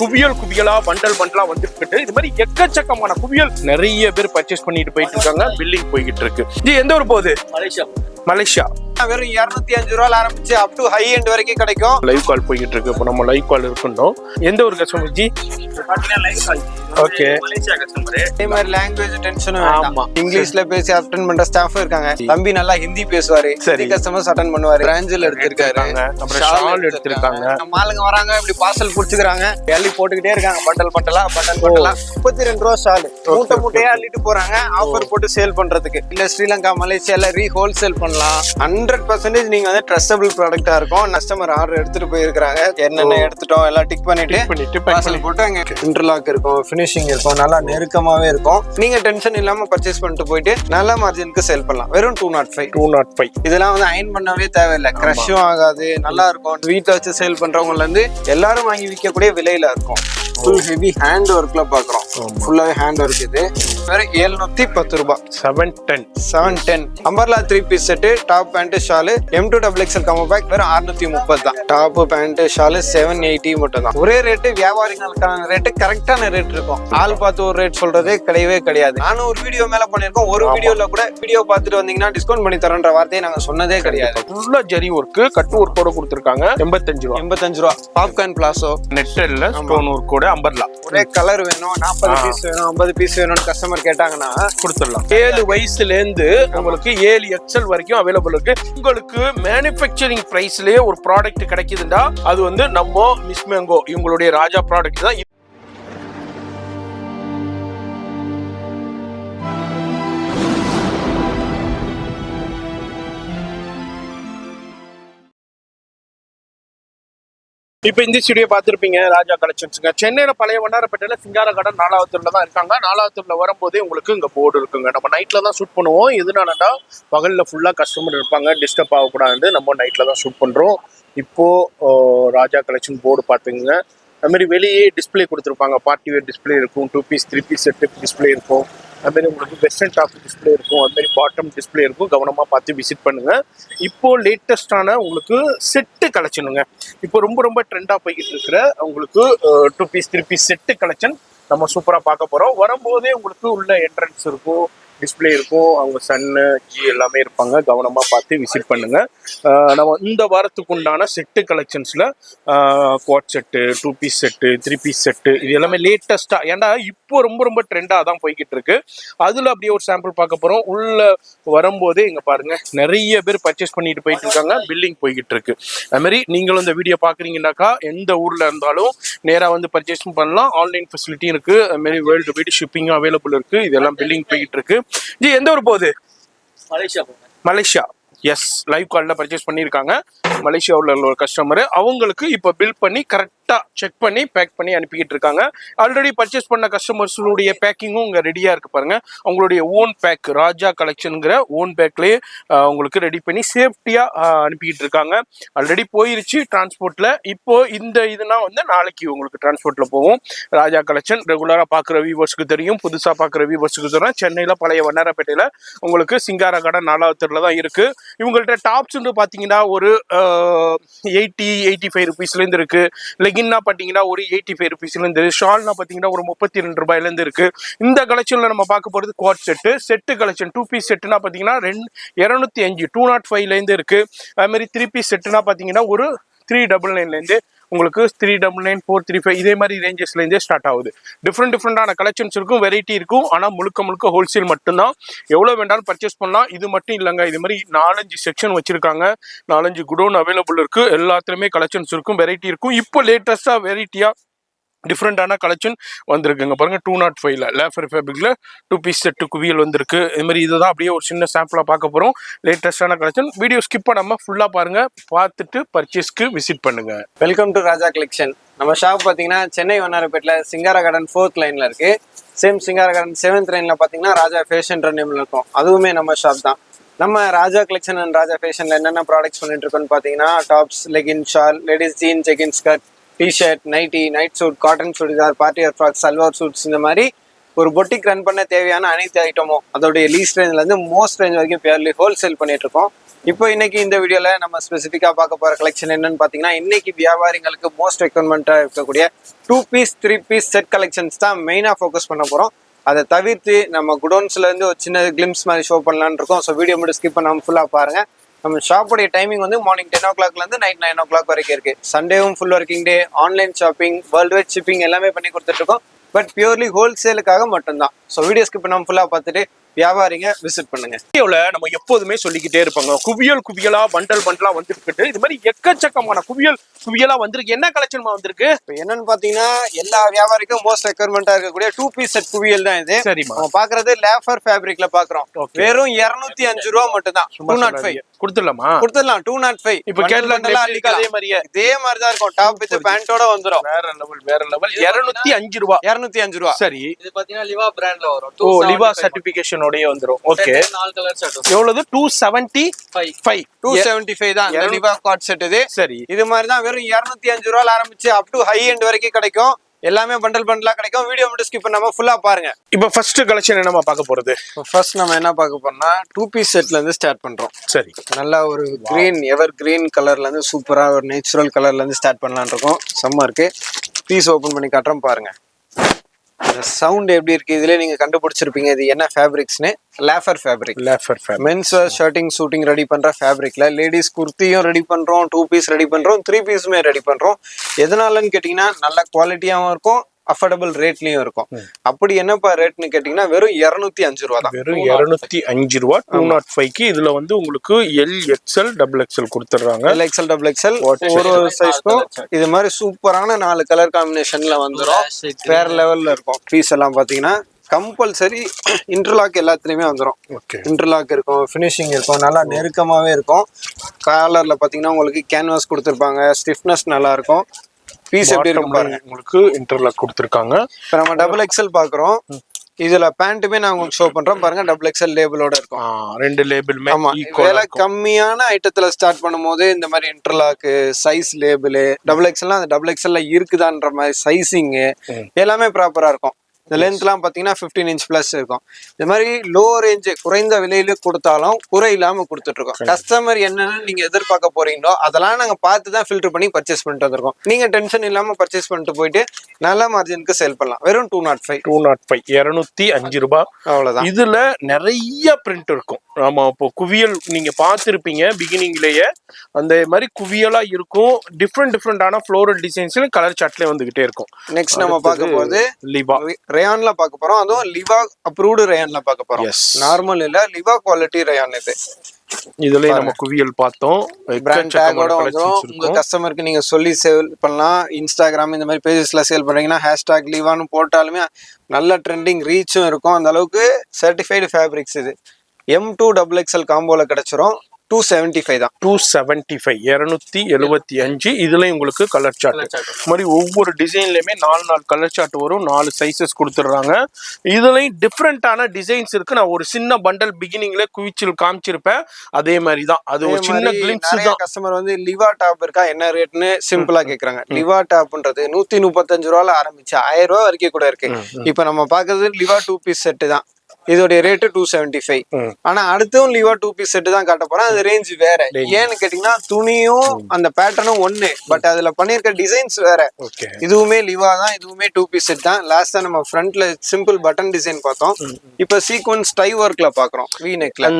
குவியலா பண்டலா வந்துட்டு இது மாதிரி எக்கச்சக்கமான குவியல் நிறைய பேர் பர்ச்சேஸ் பண்ணிட்டு போயிட்டு இருக்காங்க. பில்லிங் போய்கிட்டு இருக்கு. இது எந்த ஊர் போகுது? மலேசியா. வெறும் 205 ரூபாய் ஆரம்பிச்சு அப் டு ஹை எண்ட் வரைக்கும் கிடைக்கும். லைவ் கால் போய்கிட்டு இருக்கு. இப்போ நம்ம லைவ் கால் இருக்கணும். எந்த ஒரு customer G? Okay, Malaysia customer. இதே மாதிரி லாங்குவேஜ் டென்ஷனும் வேண்டாம். இங்கிலீஷ்ல பேசி அட்டெண்ட் பண்ற ஸ்டாஃப் இருக்காங்க. தம்பி நல்லா ஹிந்தி பேசுவாரு. சரி, கஸ்டமர்ஸ் அட்டெண்ட் பண்ணுவாரு. பிரான்ச்ல எடுத்திருக்காரு. அப்புறம் ஷால் எடுத்திருக்காங்க. நம்ம ஆளுங்க வராங்க, இப்படி பார்சல் புடிச்சுக்கிறாங்க. எள்ளி போட்டுக்கிட்டே இருக்காங்க. பண்டலா 32 ரூபாய் ஷால். மூட்டையா அள்ளிட்டு போறாங்க. ஆஃபர் போட்டு சேல் பண்றதுக்கு. இல்ல ஸ்ரீலங்கா மலேசியால ஹோல்சேல் பண்ணலாம். 100% நீங்க வந்து ட்ரஸ்டபிள் ப்ராடக்ட்டா இருக்கும். கஸ்டமர் ஆர்டர் எடுத்துட்டு போயிருக்காங்க. என்னென்ன எடுத்துட்டோம் எல்லாம் டிக் பண்ணிட்டு பார்சல் போட்டு அங்க இன்டர்லாக் இருக்கும், ஃபினிஷிங் இருக்கும், நல்லா நெருக்கமாவே இருக்கும். நீங்க டென்ஷன் இல்லாம பர்ச்சேஸ் பண்ணிட்டு போயிட்டு நல்ல மார்ஜினுக்கு சேல் பண்ணலாம். வெறும் 205. இதெல்லாம் வந்து அயன் பண்ணவே தேவையில்லை. கிரஷும் ஆகாது, நல்லா இருக்கும். வீட்டை வச்சு சேல் பண்றவங்கல இருந்து எல்லாரும் வாங்கி விற்கக்கூடிய விலையில இருக்கும். ஃபுல் ஹெவி ஹேண்ட் ஒர்க்ல பாக்குறோம். ஃபுல்லாவே ஹேண்ட் ஒர்க். இது வெறும் 710 ரூபாய். 710 umbrella 3 piece set. Top pant shawl M2 XXL combo pack வெறும் 630 தான். டாப் பேண்ட் ஷாலு 780 மட்டும் தான். ஒரே ரேட்டு, வியாபாரிகளுக்கான ரேட்டு, கரெக்டான ரேட் இருக்கும். ஆள் பார்த்து ஒரு ரேட் சொல்றதே கிடையவே கிடையாது. நானும் ஒரு வீடியோ மேல பண்ணிருக்கோம். ஒரு வீடியோல கூட வீடியோ பார்த்துட்டு வந்தீங்கன்னா டிஸ்கவுண்ட் பண்ணி தரேன்ற வார்த்தையை நாங்க சொன்னதே கிடையாது. ஃபுல்லா ஜரி ஒர்க், கட் ஒர்க்கோட கொடுத்திருக்காங்க. 85 ரூபாய். பாப்கார்ன் பிளாசோ நெட்டல்ல ஸ்டோன் ஒர்க்கோட அம்பர்லா. ஒரே கலர் வேணும், 40 பீஸ் வேணும், 50 பீஸ் வேணும்னு கஸ்டமர் கேட்டாங்கன்னா கொடுத்துடலாம். 7 வயசுல இருந்து உங்களுக்கு 7 XL வரைக்கும் அவைலபிள் இருக்கு. உங்களுக்கு மேனுஃபேக்சரிங் பிரைஸ்லயே ஒரு ப்ராடக்ட் கிடைக்குதுன்னா அது வந்து நம்ம மிஸ் மேங்கோ இவங்களுடைய ராஜா ப்ராடக்ட் தான். இப்ப இந்த ஸ்டுடியோ பார்த்திருப்பீங்க, ராஜா கலெக்ஷன்ஸ்ங்க. சென்னையில பழைய வண்ணாரப்பேட்டையில சிங்கார கார்டன் 4வது தெருல தான் இருக்காங்க. 4வது தெருல வரும்போதே உங்களுக்கு இங்க போர்டு இருக்குங்க. நம்ம நைட்ல தான் ஷூட் பண்ணுவோம். எதுனாலடா பகல்ல ஃபுல்லா கஸ்டமர் இருப்பாங்க, டிஸ்டர்ப் ஆகக்கூடாது. நம்ம நைட்ல தான் ஷூட் பண்றோம். இப்போ ராஜா கலெக்ஷன் போர்டு பாத்துங்க. அது மாதிரி வெளியே டிஸ்பிளே கொடுத்துருப்பாங்க. பார்ட்டி வேர் டிஸ்பிளே இருக்கும், 2 பீஸ் 3 பீஸ் செட்டு டிஸ்பிளே இருக்கும். அதுமாரி உங்களுக்கு வெஸ்டர்ன் டாப் டிஸ்பிளே இருக்கும், அதுமாரி பாட்டம் டிஸ்பிளே இருக்கும். கவனமாக பார்த்து விசிட் பண்ணுங்க. இப்போ லேட்டஸ்டான உங்களுக்கு செட்டு கலெக்ஷனுங்க. இப்போ ரொம்ப ட்ரெண்டாக போய்கிட்டு இருக்கிற உங்களுக்கு 2 பீஸ் 3 பீஸ் செட்டு கலெக்ஷன் நம்ம சூப்பராக பார்க்க போகிறோம். வரும்போதே உங்களுக்கு உள்ள என்ட்ரன்ஸ் இருக்கும், டிஸ்பிளே இருக்கும், அவங்க சன்னு ஜி எல்லாமே இருப்பாங்க. கவனமாக பார்த்து விசிட் பண்ணுங்க. நம்ம இந்த வாரத்துக்கு உண்டான செட்டு கலெக்ஷன்ஸில் quad set, 2 piece set, 3 piece set, இது எல்லாமே லேட்டஸ்ட்டாக. ஏன்னா இப்போ ரொம்ப ட்ரெண்டாக தான் போய்கிட்டு இருக்கு. அதில் அப்படியே ஒரு சாம்பிள் பார்க்க போகிறோம். உள்ள வரும்போதே இங்கே பாருங்க, நிறைய பேர் பர்ச்சேஸ் பண்ணிட்டு போயிட்டு இருக்காங்க. பில்லிங் போய்கிட்டு இருக்கு. அதுமாதிரி நீங்களும் இந்த வீடியோ பார்க்குறீங்கன்னாக்கா எந்த ஊரில் இருந்தாலும் நேராக வந்து பர்ச்சேஸும் பண்ணலாம். ஆன்லைன் ஃபெசிலிட்டியும் இருக்குது. அதுமாரி வேர்ல்டு வைடு ஷிப்பிங்கும் அவைலபிள் இருக்குது. இதெல்லாம் பில்லிங் போய்கிட்டு இருக்கு. ஜி எந்த ஊர் போகுது? மலேசியா. எஸ், லைவ் காலில் பர்ச்சேஸ் பண்ணியிருக்காங்க. மலேசியாவில் உள்ள ஒரு கஸ்டமர். அவங்களுக்கு இப்போ பில் பண்ணி கரெக்டாக செக் பண்ணி பேக் பண்ணி அனுப்பிக்கிட்டு இருக்காங்க. ஆல்ரெடி பர்ச்சேஸ் பண்ண கஸ்டமர்ஸுடைய பேக்கிங்கும் இங்கே ரெடியாக இருக்குது பாருங்கள். அவங்களுடைய ஓன் பேக், ராஜா கலெக்ஷனுங்கிற ஓன் பேக்லேயே உங்களுக்கு ரெடி பண்ணி சேஃப்டியாக அனுப்பிக்கிட்டு இருக்காங்க. ஆல்ரெடி போயிருச்சு டிரான்ஸ்போர்ட்டில். இப்போது இந்த இதுனா வந்து நாளைக்கு உங்களுக்கு டிரான்ஸ்போர்ட்டில் போகும். ராஜா கலெக்ஷன் ரெகுலராக பார்க்குற வியூவர்ஸுக்கு தெரியும், புதுசாக பார்க்குற வியூவர்ஸுக்கு தெரியும். சென்னையில் பழைய வண்ணாரப்பேட்டையில் உங்களுக்கு சிங்கார கார்டன் 4வது தெருல தான் இருக்குது. இவங்கள்ட்ட டாப்ஸ்ன்னு பார்த்தீங்கன்னா ஒரு 80-85 ருபீஸ்லேருந்து இருக்குது. லெகின்னா பார்த்தீங்கன்னா ஒரு 85 ருபீஸ்லேருந்து, ஷால்னா பார்த்தீங்கன்னா ஒரு 32 ரூபாயிலேருந்து இருக்குது. இந்த கலெக்ஷனில் நம்ம பார்க்க போகிறது குவாட் செட்டு கலெக்ஷன். 2 பீஸ் செட்டுனா பார்த்தீங்கன்னா 205 205லேருந்து இருக்குது. அதுமாதிரி 3 பீஸ் செட்டுனா பார்த்தீங்கன்னா ஒரு 399லேருந்து உங்களுக்கு 399, 435 இதே மாதிரி ரேஞ்சஸ்லேருந்தே ஸ்டார்ட் ஆகுது. டிஃப்ரெண்டான கலெக்ஷன்ஸ் இருக்கும், வெரைட்டி இருக்கும். ஆனால் முழுக்க ஹோல்சேல் மட்டும்தான். எவ்வளோ வேண்டாலும் பர்ச்சேஸ் பண்ணலாம். இது மட்டும் இல்லைங்க, இது மாதிரி 4-5 செக்ஷன் வச்சுருக்காங்க. 4-5 குடோன் அவைலபிள் இருக்குது. எல்லாத்துலேயுமே கலெக்ஷன்ஸ் இருக்கும், வெரைட்டி இருக்கும். இப்போ லேட்டஸ்ட்டாக வெரைட்டியாக டிஃப்ரெண்டான கலெக்ஷன் வந்திருக்குங்க பாருங்க. 205ல லேஃபர் ஃபேப்ரிக்ல 2 பீஸ் செட்டு குவியல் வந்திருக்கு. இது மாதிரி இதுதான் அப்படியே ஒரு சின்ன சாம்பிளா பார்க்க போறோம். லேட்டஸ்டான கலெக்ஷன். வீடியோ ஸ்கிப் பண்ணாம ஃபுல்லா பாருங்க, பார்த்துட்டு பர்ச்சேஸ்க்கு விசிட் பண்ணுங்க. Welcome to Raja collection. நம்ம ஷாப் பார்த்தீங்கன்னா சென்னை வண்ணாரப்பேட்டில் சிங்கார கார்டன் 4th லைன்ல இருக்கு. சேம் சிங்கார கார்டன் 7th லைன்ல பார்த்தீங்கன்னா ராஜா ஃபேஷன் நேம்ல இருக்கும். அதுவுமே நம்ம ஷாப் தான். நம்ம ராஜா கலெக்ஷன் அண்ட் ராஜா ஃபேஷன்ல என்னென்ன ப்ராடக்ட்ஸ் பண்ணிட்டு இருக்கோம்னு பார்த்தீங்கன்னா tops, legging, shawl, ladies jean, jegging, skirt, T-shirt, nighty, night suit, cotton churidar, party wear frock, salwar suits, இந்த மாதிரி ஒரு பொட்டிக் ரன் பண்ண தேவையான அனைத்து ஐட்டமும் அதோடைய லீஸ்ட் ரேஞ்சிலேருந்து மோஸ்ட் ரேஞ்ச் வரைக்கும் பியூர்லி ஹோல்சேல் பண்ணிட்டு இருக்கோம். இப்போ இன்னைக்கு இந்த வீடியோல நம்ம ஸ்பெசிஃபிக்கா பார்க்க போற கலெக்ஷன் என்னன்னு பாத்தீங்கன்னா, இன்னைக்கு வியாபாரிகளுக்கு மோஸ்ட் ரெக்வயர்மெண்டா இருக்கக்கூடிய 2 பீஸ் 3 பீஸ் செட் கலெக்ஷன்ஸ் தான் மெயினா ஃபோக்கஸ் பண்ண போறோம். அதை தவிர்த்து நம்ம குடோன்ஸ்ல இருந்து ஒரு சின்ன கிளிம்ஸ் மாதிரி ஷோ பண்ணலான்னு இருக்கோம். ஸோ வீடியோ மட்டும் ஸ்கிப் பண்ணாம ஃபுல்லா பாருங்க. நம்ம ஷாப்போடைய டைமிங் வந்து மார்னிங் 10 o'clockல இருந்து நைட் 9 o'clock வரைக்கும் இருக்கு. சண்டேவும் full working day, online shopping, world wide shipping எல்லாமே பண்ணி கொடுத்துட்டு இருக்கோம். பட் பியூர்லி ஹோல்சேலுக்காக மட்டும்தான். ஸோ வீடியோ ஸ்கிப் பண்ணாம ஃபுல்லா பார்த்துட்டு வியாபாரிங்க விசிட் பண்ணுங்க. வீடியோல நம்ம எப்போதுமே சொல்லிக்கிட்டே இருப்பாங்க, குவியலா பண்டலா வந்துருக்கு. இது மாதிரி எக்கச்சக்கமான குவியலா வந்திருக்கு. என்ன கலெக்ஷன் வந்திருக்கு? இப்போ என்னன்னு பாத்தீங்கன்னா, எல்லா வியாபாரிக்கும் மோஸ்ட் ரெக்வயர்மெண்டா இருக்கக்கூடிய 2 பீஸ் செட் குவியல் தான் இது. சரிமா, நம்ம பாக்குறது லேஃபர் ஃபேப்ரிக்ல பாக்குறோம். வெறும் 205 ரூபா மட்டும் தான். 205 கொடுத்துடலாமா? கொடுத்துடலாம். 205 இப்ப கேட்லாம் அதே மாதிரியே இதே மாதிரி தான் இருக்கும். டாப் வித் பேண்டோட வந்துரும். வேற லெவல் 205 ரூபா. 205 ரூபா. சரி, இது பாத்தீங்கன்னா லிவா பிராண்ட்ல வரும். ஓ, லிவா சர்டிபிகேஷன் ஓடயே வந்துரும். Okay, 4 colour set. எவ்வளவு? 275. 275 தான் இந்த லிவா காட் செட் இது. சரி, இது மாதிரி தான் வெறும் 205 ரூபால ஆரம்பிச்சு அப் டு ஹை எண்ட் வரைக்கும் கிடைக்கும். எல்லாமே பண்டலா கிடைக்கும். வீடியோ மட்டும் ஸ்கிப் பண்ணாம ஃபுல்லா பாருங்க. இப்போ ஃபர்ஸ்ட் கலெக்ஷன் என்னமா பார்க்க போறது? ஃபர்ஸ்ட் நம்ம என்ன பார்க்க போறோம்னா 2 பீஸ் செட்ல இருந்து ஸ்டார்ட் பண்றோம். சரி, நல்லா ஒரு கிரீன் எவர் கிரீன் கலர்ல இருந்து சூப்பரா ஒரு நேச்சுரல் கலர்ல இருந்து ஸ்டார்ட் பண்ணலாம்னு இருக்கோம். செம்ம இருக்கு. பீஸ் ஓபன் பண்ணி காட்டுறோம் பாருங்க. சவுண்ட் எப்படி இருக்கு இதுல நீங்க கண்டுபிடிச்சிருப்பீங்க இது என்ன ஃபேப்ரிக்ஸ்னு. லேஃபர் fabric. Men's wear shirting suiting ready பண்ற ஃபேப்ரிக்ல லேடிஸ் குர்த்தியும் ரெடி பண்றோம், 2 பீஸ் ரெடி பண்றோம், 3 பீஸுமே ரெடி பண்றோம். எதனாலன்னு கேட்டீங்கன்னா நல்ல குவாலிட்டியாவும் இருக்கும், அஃபோர்டபுள் ரேட்லயும் இருக்கும். அப்படி என்னப்பா ரேட்னு கேட்டீங்கன்னா வெறும் 205 ரூபா தான். வெறும் 205 ரூபா. 205க்கு இதுல வந்து உங்களுக்கு LXL XXL கொடுத்துறாங்க. LXL XXL ஒரு சைஸ்க்கும் இது மாதிரி சூப்பரான 4 கலர் காம்பினேஷன்ல வந்துரும். வேற லெவல்ல இருக்கும். பீஸ் எல்லாம் பாத்தீங்கன்னா கம்பல்சரி இன்டர்லாக் எல்லாத்துலயுமே வந்துடும். இன்டர்லாக் இருக்கும், ஃபினிஷிங் இருக்கும், நல்லா நெருக்கமாவே இருக்கும். காலர்ல பாத்தீங்கன்னா உங்களுக்கு கேன்வாஸ் கொடுத்துருப்பாங்க, ஸ்டிஃப்னஸ் நல்லா இருக்கும். பீஸ் எப்படி இருக்கும் பாருங்க. உங்களுக்கு இன்டர்லாக் கொடுத்துருக்காங்க. இப்போ நம்ம XXL பாக்குறோம். இதுல பேண்ட்டுமே நான் உங்களுக்கு ஷோ பண்றோம் பாருங்க. XXL லேபிளோட இருக்கும். 2 லேபிளுமே. ஆமா, விலை கம்மியான ஐட்டத்துல ஸ்டார்ட் பண்ணும்போது இந்த மாதிரி இன்டர்லாக், சைஸ் லேபிள், XXL அந்த XXL இருக்குதான்ற மாதிரி சைசிங் எல்லாமே ப்ராப்பரா இருக்கும். இந்த லென்த்லாம் பார்த்தீங்கன்னா 15 inch பிளஸ் இருக்கும். இந்த மாதிரி லோ ரேஞ்சு குறைந்த விலையில கொடுத்தாலும் குறை இல்லாம கொடுத்துட்டு இருக்கோம். கஸ்டமர் என்னன்னு நீங்க எதிர்பார்க்க போறீங்களோ அதெல்லாம் நாங்க பார்த்து தான் ஃபில்டர் பண்ணி பர்ச்சேஸ் பண்ணிட்டு வந்திருக்கோம். நீங்க டென்ஷன் இல்லாம பர்ச்சேஸ் பண்ணிட்டு போயிட்டு நல்ல மார்ஜினுக்கு சேல் பண்ணலாம். வெறும் 205 205 ரூபாய். அவ்வளவுதான். இதுல நிறைய பிரிண்ட் இருக்கும். ஆமா, இப்போ குவியல் நீங்க பார்த்துருப்பீங்க பிகினிங்லயே. அந்த மாதிரி குவியலா இருக்கும். டிஃப்ரெண்டான ஃப்ளோரல் டிசைன்ஸ்ல கலர் சார்ட்ல வந்துகிட்டே இருக்கும். நெக்ஸ்ட் நம்ம பார்க்க போறது லிவா ரேயான்ல பார்க்க போறோம். அதுவும் லிவா அப்ரூவ்டு ரேயான்ல பார்க்க போறோம். நார்மல் இல்ல, லிவா குவாலிட்டி ரேயான் இது. இதுல நம்ம குவியல் பார்த்தோம். பிராண்ட் டேகோட வந்துரும். உங்க கஸ்டமருக்கு நீங்க சொல்லி சேல் பண்ணலாம். இன்ஸ்டாகிராம் இந்த மாதிரி பேஜஸ்ல சேல் பண்றீங்கன்னா ஹேஷ்டாக் லிவான்னு போட்டாலுமே நல்ல ட்ரெண்டிங் ரீச்சும் இருக்கும். அந்த அளவுக்கு சர்டிஃபைடு ஃபேப்ரிக்ஸ் இது. M2 XXL காம்போல கிடைச்சிரும். 275 தான். 275. இதுல உங்களுக்கு கலர் சார்ட் மாதிரி ஒவ்வொரு டிசைன்லயுமே 4 கலர் சார்ட் வரும். 4 சைசஸ் கொடுத்துடுறாங்க. இதுலயும் டிஃப்ரெண்டான டிசைன்ஸ் இருக்கு. நான் ஒரு சின்ன பண்டல் பிகினிங்ல குவிச்சில் காமிச்சிருப்பேன். அதே மாதிரி தான். அது ஒரு சின்ன கிளிம்ஸ் தான். கஸ்டமர் வந்து லிவா டாப் இருக்கா என்ன ரேட்னு சிம்பிளா கேக்குறாங்க. லிவா டாப்ன்றது 135 ரூபால ஆரம்பிச்சு 1000 ரூபாய் வரைக்கும் கூட இருக்கு. இப்ப நம்ம பாக்குறது லிவா 2 பீஸ் செட் தான். இதோடைய ரேட்டு 275. ஆனா அடுத்தும் லிவா 2 பீஸ் செட் தான் காட்ட போறேன். அது ரேஞ்ச் வேற. ஏன்னு கேட்டீங்கன்னா துணியும் அந்த பேட்டர்னும் ஒண்ணு, பட் அதுல பண்ணிருக்க டிசைன்ஸ் வேற. இதுவுமே லிவா தான், இதுவுமே 2 பீஸ் செட் தான். லாஸ்டா நம்ம ஃப்ரண்ட்ல சிம்பிள் பட்டன் டிசைன் பார்த்தோம். இப்ப சீக்வன்ஸ் டை ஒர்க்ல பாக்குறோம். வி நெக்ல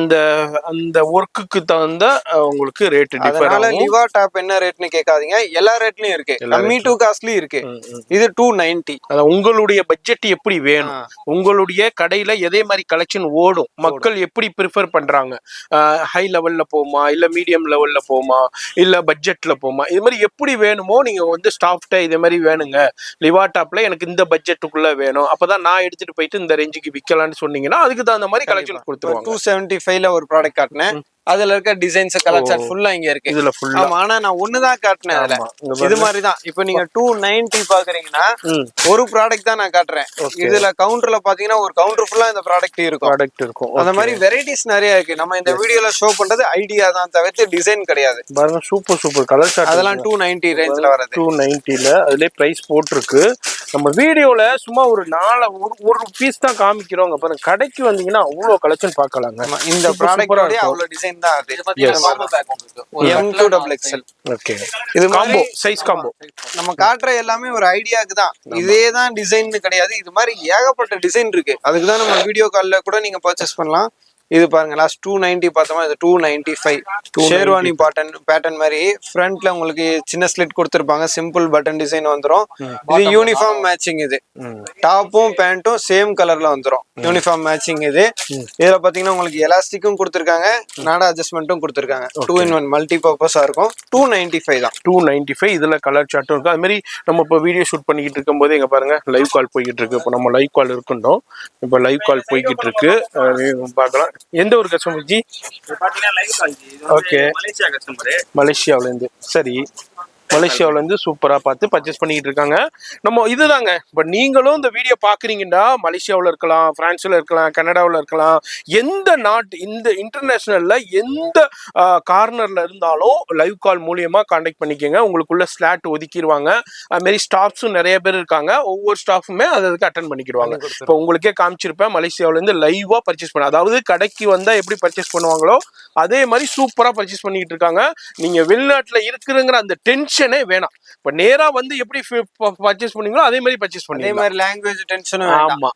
அந்த ஒர்க்குக்கு தகுந்த உங்களுக்கு ரேட் டிஃபர். அதனால லிவா டாப் என்ன ரேட்னு கேட்காதீங்க. எல்லா ரேட்லயும் இருக்கு. கம்மி டு காஸ்ட்லி இருக்கு. இது 290. உங்களுடைய பட்ஜெட் எப்படி வேணும், உங்களுடைய கடையில எதே மாதிரி கலெக்ஷன் ஓடும், மக்கள் எப்படி ப்ரிஃபர் பண்றாங்க, ஹை லெவல்ல போமா இல்ல மீடியம் லெவல்ல போமா இல்ல பட்ஜெட்ல போமா, இது மாதிரி எப்படி வேணுமோ நீங்க வந்து ஸ்டாஃப்ட இதே மாதிரி வேணுங்க லிவா டாப்ல எனக்கு இந்த பட்ஜெட்டுக்குள்ள வேணும், அப்பதான் நான் எடுத்துட்டு போயிட்டு இந்த ரேஞ்சுக்கு விற்கலாம்னு சொன்னீங்கன்னா அதுக்கு தகுந்த மாதிரி கலெக்ஷன் கொடுத்துருவாங்க. 275ல ஒரு ப்ராடக்ட் காட்டினேன். அதுல இருக்க டிசைன்ஸ் கலர் சார்ட் ஃபுல்லா இங்க இருக்கு. இதுல ஃபுல்லா. ஆமா, ஆனா நான் ஒண்ணுதான் காட்டுனேன் அதுல. இது மாதிரி தான். இப்போ நீங்க 290 பாக்குறீங்கன்னா ஒரு ப்ராடக்ட் தான் நான் காட்டுறேன். இதுல கவுண்டர்ல பாத்தீங்கன்னா ஒரு கவுண்டர் ஃபுல்லா இந்த ப்ராடக்ட் இருக்கும். அந்த மாதிரி வெரைட்டிஸ் நிறைய இருக்கு. நம்ம இந்த வீடியோல ஷோ பண்றது ஐடியா தான் தவிர்த்து டிசைன் கிடையாது. பாருங்க, சூப்பர் கலர் சார்ட். அதெல்லாம் 290 ரேஞ்ச்ல வருது. 290ல அதுலயே பிரைஸ் போட்டிருக்கு. நம்ம வீடியோல சும்மா ஒரு ஒரு பீஸ் தான் காமிக்கிறோம். பாருங்க, கடைக்கு வந்தீங்கன்னா அவ்வளவு கலெக்ஷன் பார்க்கலாங்க. இந்த ப்ராடக்டோட அவ்வளவு டிசைன் லைன் தான் அது. இது பாத்தீங்கன்னா combo pack உங்களுக்கு. ஒரு M2 double XL. ஓகே இது காம்போ மாதிரி சைஸ் காம்போ. நம்ம காட்டுற எல்லாமே ஒரு ஐடியாக்கு தான், இதே தான் டிசைன் கிடையாது. இது மாதிரி ஏகப்பட்ட டிசைன் இருக்கு. அதுக்கு தான் நம்ம வீடியோ கால்ல கூட நீங்க பர்ச்சேஸ் பண்ணலாம். இது பாருங்க லாஸ்ட் 290 பார்த்தோமா, இது 295. ஷேர்வானி பேட்டர்ன் மாதிரி ஃப்ரண்ட்ல உங்களுக்கு சின்ன ஸ்லிட் கொடுத்துருப்பாங்க, சிம்பிள் பட்டன் டிசைன் வந்துரும். இது யூனிஃபார்ம் மேட்சிங். இது டாப்பும் பேண்ட்டும் சேம் கலர்ல வந்துரும், யூனிஃபார்ம் மேட்சிங். இது இதுல பாத்தீங்கன்னா உங்களுக்கு எலாஸ்டிக்கும் கொடுத்துருக்காங்க, நாடா அட்ஜஸ்ட்மெண்ட்டும் கொடுத்துருக்காங்க. 2-in-1 மல்டி பர்பஸா இருக்கும். 295 தான். 295. இதுல கலர் சார்ட்டும் இருக்கு. அது மாதிரி நம்ம இப்போ வீடியோ ஷூட் பண்ணிக்கிட்டு இருக்கும்போது இங்க பாருங்க லைவ் கால் போய்கிட்டு இருக்கு. இப்போ நம்ம லைவ் கால் இருக்கணும். இப்போ லைவ் கால் போய்கிட்டு இருக்கு, பார்க்கலாம். எந்த ஒரு கஸ்டமர் ஜி? ஓகே, மலேசியாவுல இருந்து. சரி, மலேசியாவுல இருந்து சூப்பரா பார்த்து பர்ச்சேஸ் பண்ணிட்டு இருக்காங்க. நம்ம இதுதாங்க, இப்போ நீங்களும் இந்த வீடியோ பாக்குறீங்கன்னா மலேசியாவில் இருக்கலாம், பிரான்ஸ்ல இருக்கலாம், கனடாவில் இருக்கலாம், எந்த நாட்டு இந்த இன்டர்நேஷனல்ல எந்த கார்னர்ல இருந்தாலும் லைவ் கால் மூலியமா கான்டாக்ட் பண்ணிக்கோங்க. உங்களுக்குள்ள ஸ்லாட் ஒதுக்கிடுவாங்க. அது மாதிரி ஸ்டாஃப்ஸும் நிறைய பேர் இருக்காங்க. ஒவ்வொரு ஸ்டாஃபுமே அதுக்கு அட்டன் பண்ணிக்கிடுவாங்க. இப்போ உங்களுக்கே காமிச்சிருப்பேன், மலேசியாவுல இருந்து லைவா பர்ச்சேஸ் பண்ண, அதாவது கடைக்கு வந்தா எப்படி பர்ச்சேஸ் பண்ணுவாங்களோ அதே மாதிரி சூப்பரா பர்ச்சேஸ் பண்ணிட்டு இருக்காங்க. நீங்க வெளிநாட்டுல இருக்குங்கிற அந்த டென்ஷனே வேணாம். இப்ப நேரா வந்து எப்படி பர்ச்சேஸ் பண்ணீங்களோ அதே மாதிரி பர்ச்சேஸ் பண்ணி, அதே மாதிரி லாங்குவேஜ் டென்ஷனும் ஆமா.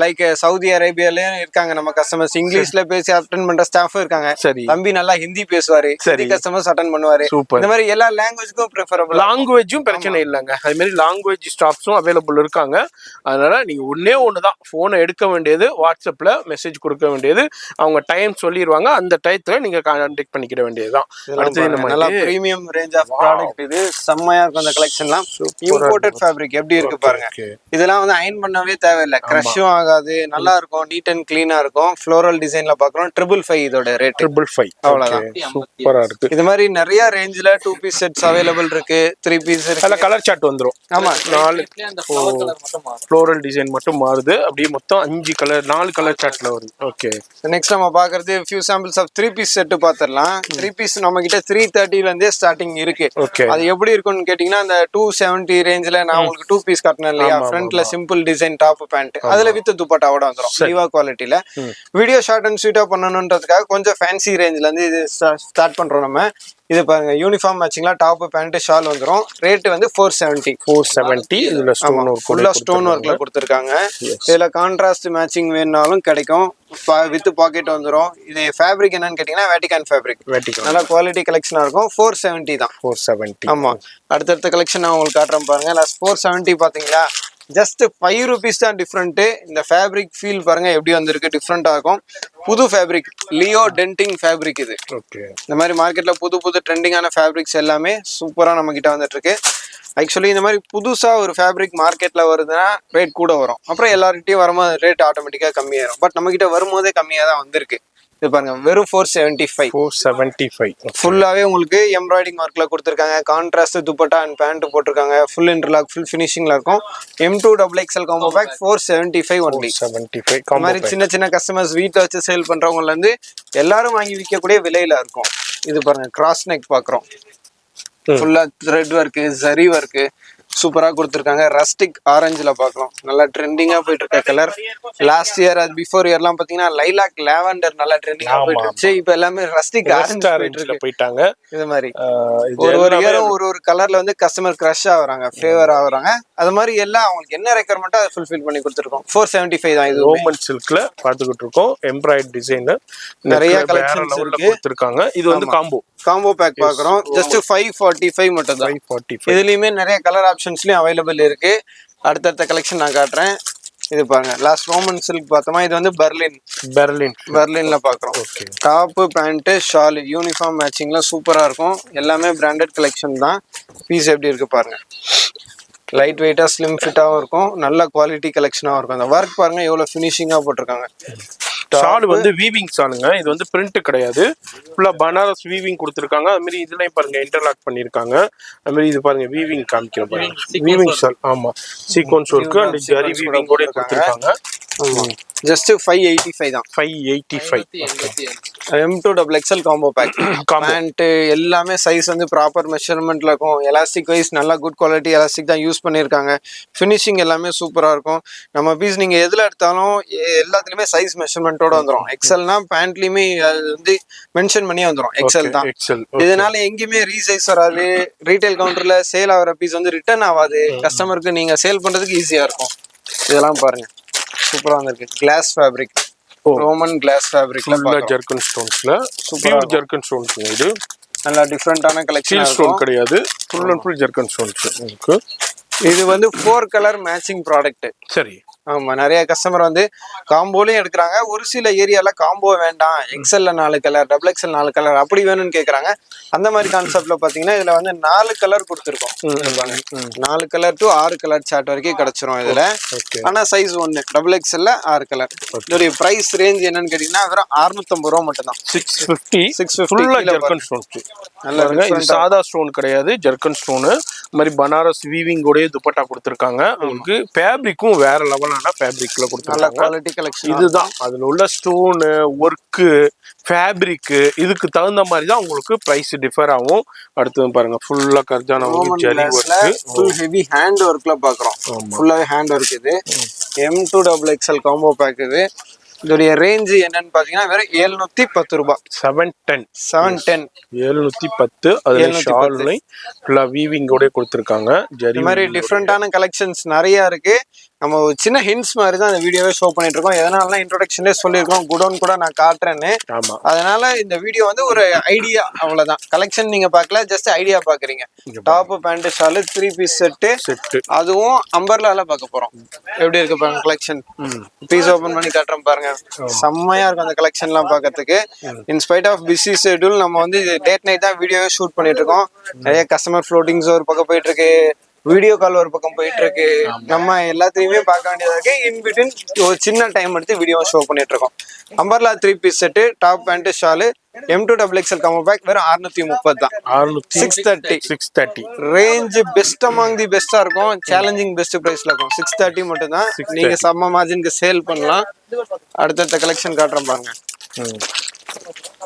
லைக் சவுதி அரேபியாலயும் இருக்காங்க நம்ம கஸ்டமர்ஸ், இங்கிலீஷ்ல பேசி அட்டென்ட் பண்ற ஸ்டாஃபும் இருக்காங்க. சரி, தம்பி நல்லா ஹிந்தி பேசுவாரு, சரி கஸ்டமர்ஸ் அட்டென்ட் பண்ணுவாரு. சூப்பர். இந்த மாதிரி எல்லா லாங்குவேஜ்க்கும் ப்ரிஃபரபிள், லாங்குவேஜும் பிரச்சனை இல்லைங்க. அது மாதிரி லாங்குவேஜ் ஸ்டாஃப்ஸும் அவைலபிள் இருக்காங்க. அதனால நீங்க ஒண்ணுதான், போனை எடுக்க வேண்டியது, வாட்ஸ்அப்ல மெசேஜ் கொடுக்க வேண்டியது, அவங்க டைம் சொல்லிடுவாங்க, அந்த டயத்துல நீங்க கான்டாக்ட் பண்ணிக்கிட வேண்டியதுதான். அடுத்து நல்லா பிரீமியம் ரேஞ்ச் ஆஃப் ப்ராடக்ட். இது செம்மையா இருக்கும். அந்த கலெக்ஷன்லாம் இம்போர்ட்டட் ஃபேப்ரிக் எப்படி இருக்கு பாருங்க. இதெல்லாம் வந்து அயன் பண்ணவே தேவையில்லை, கிரஷும் ஆகாது, நல்லா இருக்கும், நீட் அண்ட் கிளீனா இருக்கும். ஃப்ளோரல் டிசைன்ல பாக்குறோம். 555 இதோட ரேட். 555. அவ்வளவுதான். சூப்பரா இருக்கு. இது மாதிரி நிறைய ரேஞ்ச்ல 2 பீஸ் செட்ஸ் அவைலபிள் இருக்கு, 3 பீஸ் இருக்கு. அதுல கலர் சார்ட் வந்துரும். ஆமா, 4 அந்த flower color மட்டும் மாறும். ஃப்ளோரல் டிசைன் மட்டும் மாறுது. அப்படியே மொத்தம் 5 கலர், 4 கலர் சார்ட்ல வருது. ஓகே, நெக்ஸ்ட் நம்ம பாக்குறது few samples of 3 piece set பாத்திரலாம். 3 பீஸ் நம்ம கிட்ட 330 ல இருந்தே ஸ்டார்டிங் இருக்கு. ஓகே, அது எப்படி இருக்கும்னு கேட்டீங்கன்னா, அந்த 270 ரேஞ்ச்ல நான் உங்களுக்கு 2 பீஸ் காட்டினேன் இல்லையா, ஃப்ரண்ட்ல சிம்பிள் டிசைன் டாப் பேண்ட், அதுல வித் துப்பட்டாவோட வந்துரும், லிவா குவாலிட்டில. வீடியோ ஷார்ட் அண்ட் ஸ்வீட்டா பண்ணணும்ன்றதுக்காக கொஞ்சம் ஃபேன்சி ரேஞ்ச்ல இருந்து இது ஸ்டார்ட் பண்றோம் நம்ம. இது பாருங்க, யூனிஃபார்ம் மேட்சிங்ல டாப் பேண்ட் ஷால் வந்துரும். ரேட் வந்து 470. இதுல ஸ்டோன் ஒர்க், ஃபுல்லா ஸ்டோன் ஒர்க்ல கொடுத்திருக்காங்க. இதுல கான்ட்ராஸ்ட் மேட்சிங் வேணும்னாலும் கிடைக்கும், வித் பாக்கெட் வந்துரும். இது ஃபேப்ரிக் என்னன்னு கேட்டீங்கன்னா வேட்டிகான் ஃபேப்ரிக். நல்ல குவாலிட்டி கலெக்ஷனா இருக்கும். 470 தான். 470. ஆமா, அடுத்தடுத்த கலெக்ஷன் நான் உங்களுக்கு காட்டுறேன் பாருங்க. லாஸ்ட் 470 பாத்தீங்களா, ஜஸ்ட் 5 rupees தான் டிஃப்ரெண்ட். இந்த ஃபேப்ரிக் ஃபீல் பாருங்க எப்படி வந்திருக்கு, டிஃப்ரெண்டா இருக்கும். புது ஃபேப்ரிக், லியோ டென்டிங் ஃபேப்ரிக் இது. ஓகே, இந்த மாதிரி மார்க்கெட்ல புது ட்ரெண்டிங்கான ஃபேப்ரிக்ஸ் எல்லாமே சூப்பரா நம்ம கிட்ட வந்துட்டு இருக்கு. ஆக்சுவலி இந்த மாதிரி புதுசா ஒரு ஃபேப்ரிக் மார்க்கெட்ல வருதுன்னா ரேட் கூட வரும், அப்புறம் எல்லார்கிட்டயும் வரும்போது ரேட் ஆட்டோமேட்டிக்கா கம்மியாயிரும். பட் நம்ம கிட்ட வரும்போதே கம்மியா தான் வந்திருக்கு. இது பாருங்க, வெறும் 475. 475. ஃபுல்லாவே உங்களுக்கு எம்ப்ராய்டிங் ஒர்க்ல கொடுத்துருக்காங்க. கான்ட்ராஸ்ட் துப்பட்டா அண்ட் பேண்ட் போட்டிருக்காங்க. ஃபுல் இன்டர்லாக், ஃபுல் ஃபினிஷிங்ல இருக்கும். M2 double XL combo back 475 only. 475 இந்த மாதிரி சின்ன கஸ்டமர்ஸ் வீட்டில் வச்சு சேல் பண்றவங்கல இருந்து எல்லாரும் வாங்கி விற்கக்கூடிய விலையில இருக்கும். இது பாருங்க, கிராஸ் நெக் பாக்குறோம், ஃபுல்லா த்ரெட் ஒர்க், ஜரி ஒர்க் சூப்பரா கொடுத்துருக்காங்க. ரஸ்டிக் ஆரஞ்சுல பாக்கலாம், நல்லா ட்ரெண்டிங்கா போயிட்டு இருக்க கலர். லாஸ்ட் இயர் அது பிஃபோர் இயர்லாம் பாத்தீங்கன்னா லைலாக் லாவெண்டர் நல்லா ட்ரெண்டிங்கா போயிட்டு இருந்துச்சு. இப்ப எல்லாமே ரஸ்டிக் ஆரஞ்சுல போயிட்டாங்க. இது மாதிரி ஒரு இயரும் ஒரு கலர்ல வந்து கஸ்டமர் கிரஷ் ஆகுறாங்க, ஃபேவர் ஆகுறாங்க. அது மாதிரி எல்லாம் அவங்களுக்கு என்ன ரெக்யர்மெண்ட்டோ அதை ஃபுல்ஃபில் பண்ணி கொடுத்துருக்கோம். 475 தான். இது ரோமன் சில்க்ல பாத்துக்கிட்டு இருக்கோம். எம்ப்ராய்டரி டிசைன் நிறைய கலெக்ஷன்ஸ் கொடுத்திருக்காங்க. இது வந்து காம்போ பேக் பாக்குறோம். ஜஸ்ட் 545 மட்டும் தான். 545. இதுலயுமே நிறைய கலர் ஆப்ஷன்ஸ்லயும் அவைலபிள் இருக்கு. அடுத்தடுத்த கலெக்ஷன் நான் காட்டுறேன். இது பாருங்க, லாஸ்ட் ரோமன் சில்க் பார்த்தோமா, இது வந்து பெர்லின்ல பாக்குறோம். டாப் பேண்ட் ஷால் யூனிஃபார்ம் மேட்சிங்ல சூப்பரா இருக்கும். எல்லாமே பிராண்டட் கலெக்ஷன் தான். பீஸ் எப்படி இருக்கு பாருங்க, லைட் வெயிட்டா ஸ்லிம் ஃபிட்டாவும் இருக்கும். நல்ல குவாலிட்டி கலெக்ஷனாவும் இருக்கும். அந்த ஒர்க் பாருங்க எவ்வளவு ஃபினிஷிங்கா போட்டிருக்காங்க. ஷால் வந்து வீவிங் ஷாலுங்க, இது வந்து பிரிண்ட் கிடையாது, ஃபுல்லா பனாரஸ் வீவிங் கொடுத்துருக்காங்க. அது மாதிரி இதுலயும் பாருங்க இன்டர்லாக் பண்ணிருக்காங்க. அது மாதிரி இது பாருங்க வீவிங் காமிக்கிறேன் பாருங்க, வீவிங் ஷால். ஆமா, sequins work and zari weaving கூட கொடுத்துருக்காங்க. ஜஸ்ட் 585 தான். 585. M2XXL combo pack. Combo. Pant எல்லாமே சைஸ் வந்து ப்ராப்பர் மெஷர்மெண்ட்ல இருக்கும். எலாஸ்டிக் வைஸ் நல்லா குட் குவாலிட்டி எலாஸ்டிக் தான் யூஸ் பண்ணியிருக்காங்க. ஃபினிஷிங் எல்லாமே சூப்பரா இருக்கும். நம்ம பீஸ் நீங்க எதுல எடுத்தாலும் எல்லாத்துலயுமே சைஸ் மெஷர்மெண்ட்டோட வந்துடும். எக்ஸல்னா பேண்ட்லயுமே அது வந்து மென்ஷன் பண்ணி வந்துடும் எக்ஸல் தான். எக்ஸல். இதனால எங்கேயுமே ரீசைஸ் வராது. ரீட்டைல் கவுண்டர்ல சேல் ஆகிற பீஸ் வந்து ரிட்டர்ன் ஆகாது. கஸ்டமருக்கு நீங்க சேல் பண்றதுக்கு ஈஸியா இருக்கும். இதெல்லாம் பாருங்க சூப்பரா வந்திருக்கு. கிளாஸ் ஃபேப்ரிக், ரோமன் கிளாஸ் ஃபேப்ரிக்ல ஜெர்கன் ஸ்டோன்ஸ்ல பியூர் ஜெர்கன் ஸ்டோன்ஸ். இது நல்லா டிஃப்ரெண்டான கலெக்ஷன் ஸ்டோன் கிடையாது, full and full zircon stones உங்களுக்கு. இது வந்து 4 கலர் மேட்சிங் ப்ராடக்ட். சரி. ஆமா, நிறைய கஸ்டமர் வந்து காம்போலையும் எடுக்கிறாங்க. ஒரு சில ஏரியால காம்போ வேண்டாம், எக்ஸல்ல 4 கலர், XXL 4 கலர் அப்படி வேணும்னு கேக்குறாங்க. அந்த மாதிரி கான்செப்ட்ல பாத்தீங்கன்னா இதுல வந்து 4 கலர் கொடுத்துருக்கோம். 4 கலர் டு 6 கலர் சார்ட் வரைக்கும் கிடைச்சிரும் இதுல. ஆனா சைஸ் 1 XXL 6 கலர். இதோட பிரைஸ் ரேஞ்ச் என்னன்னு கேட்டீங்கன்னா வெறும் 650 ரூபா மட்டும் தான். 650 ஜெர்கன் ஸ்டோன்ஸ். நல்லா இது சாதா ஸ்டோன் கிடையாது, ஜெர்கன் ஸ்டோனு. இந்த மாதிரி பனாரஸ் வீவிங்கோட துப்பட்டா கொடுத்துருக்காங்க. உங்களுக்கு ஃபேப்ரிக்கும் வேற லெவலான ஃபேப்ரிக்ல கொடுத்துருக்காங்க. குவாலிட்டி கலெக்ஷன் இதுதான் அதுல உள்ள ஸ்டோனு ஒர்க்கு ஃபேப்ரிக்கு இதுக்கு தகுந்த மாதிரி தான் உங்களுக்கு பிரைஸ் டிஃபர் ஆகும். அடுத்து பாருங்க ஃபுல்லா கர்ஜானா zari work, full heavy hand ஒர்க்ல பாக்குறோம். ஃபுல்லாவே ஹேண்ட் ஒர்க். இது M2XXL காம்போ பேக். இது இதோடைய ரேஞ்ச் என்னன்னு பாத்தீங்கன்னா வெறும் 710 ரூபாய். 710 710 அதுல ஷால் ஃபுல்லா வீவிங்கோட கொடுத்துருக்காங்க. ஜரி இந்த மாதிரி டிஃப்ரெண்டான கலெக்ஷன்ஸ் நிறைய இருக்கு. நம்ம ஒரு சின்ன ஹிண்ட்ஸ் மாதிரி தான் இந்த வீடியோவே ஷோ பண்ணிட்டு இருக்கோம். எதனாலனா இன்ட்ரோடக்ஷன்லேயே சொல்லியிருக்கோம் குடோன் கூட நான் காட்டுறேன்னு. அதனால இந்த வீடியோ வந்து ஒரு ஐடியா, அவ்வளவுதான். கலெக்ஷன் நீங்க பார்க்கல, ஜஸ்ட் ஐடியா பாக்குறீங்க. Top pant shawl 3 piece set, அதுவும் அம்பர்லால பார்க்க போறோம். எப்படி இருக்கு பாருங்க கலெக்ஷன். பீஸ் ஓபன் பண்ணி காட்டுறேன் பாருங்க. செம்மையா இருக்கும் அந்த கலெக்ஷன் எல்லாம் பாக்கிறதுக்கு. இன்ஸ்பைட் ஆஃப் பிஸி ஷெட்யூல் நம்ம வந்து டேட் நைட் தான் வீடியோவே ஷூட் பண்ணிட்டு இருக்கோம். நிறைய கஸ்டமர் ஃப்ளோட்டிங்ஸ் ஒரு பக்கம் போயிட்டு இருக்கு, வீடியோ கால் ஒரு பக்கம் போயிட்டு இருக்கு. நம்ம எல்லாத்தையுமே பார்க்க வேண்டியதா இருக்கு. இன்பிட்வீன் ஒரு சின்ன டைம் எடுத்து வீடியோ ஷோ பண்ணிட்டு இருக்கோம். Umbrella 3 piece set, top pant shawl, M2XXL combo pack வெறும் 630 தான். 630 ரேஞ்ச் பெஸ்ட் அமாங் தி பெஸ்டா இருக்கும். சேலஞ்சிங் பெஸ்ட் பிரைஸ்ல இருக்கும். 630 மட்டும் தான். நீங்க சம்ம மார்ஜினுக்கு சேல் பண்ணலாம். அடுத்தடுத்த கலெக்ஷன் காட்டுறேன் பாருங்க.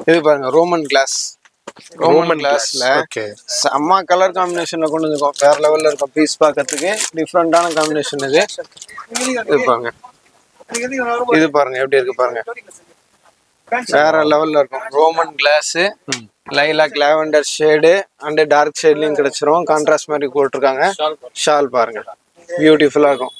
இது பாருங்க ரோமன் கிளாஸ்ல செம்ம கலர் காம்பினேஷன்ல கொண்டு வந்துருக்கோம். வேற லெவல்ல இருக்கும். பீஸ் பார்க்கறதுக்கு டிஃப்ரெண்டான காம்பினேஷன். இது பாருங்க, இது பாருங்க எப்படி இருக்கு பாருங்க. வேற லெவல்ல இருக்கும். Roman glass, lilac lavender shade and dark ஷேட்லயும் கிடைச்சிரும். கான்ட்ராஸ்ட் மாதிரி போட்டிருக்காங்க. ஷால் பாருங்க பியூட்டிஃபுல்லா இருக்கும்.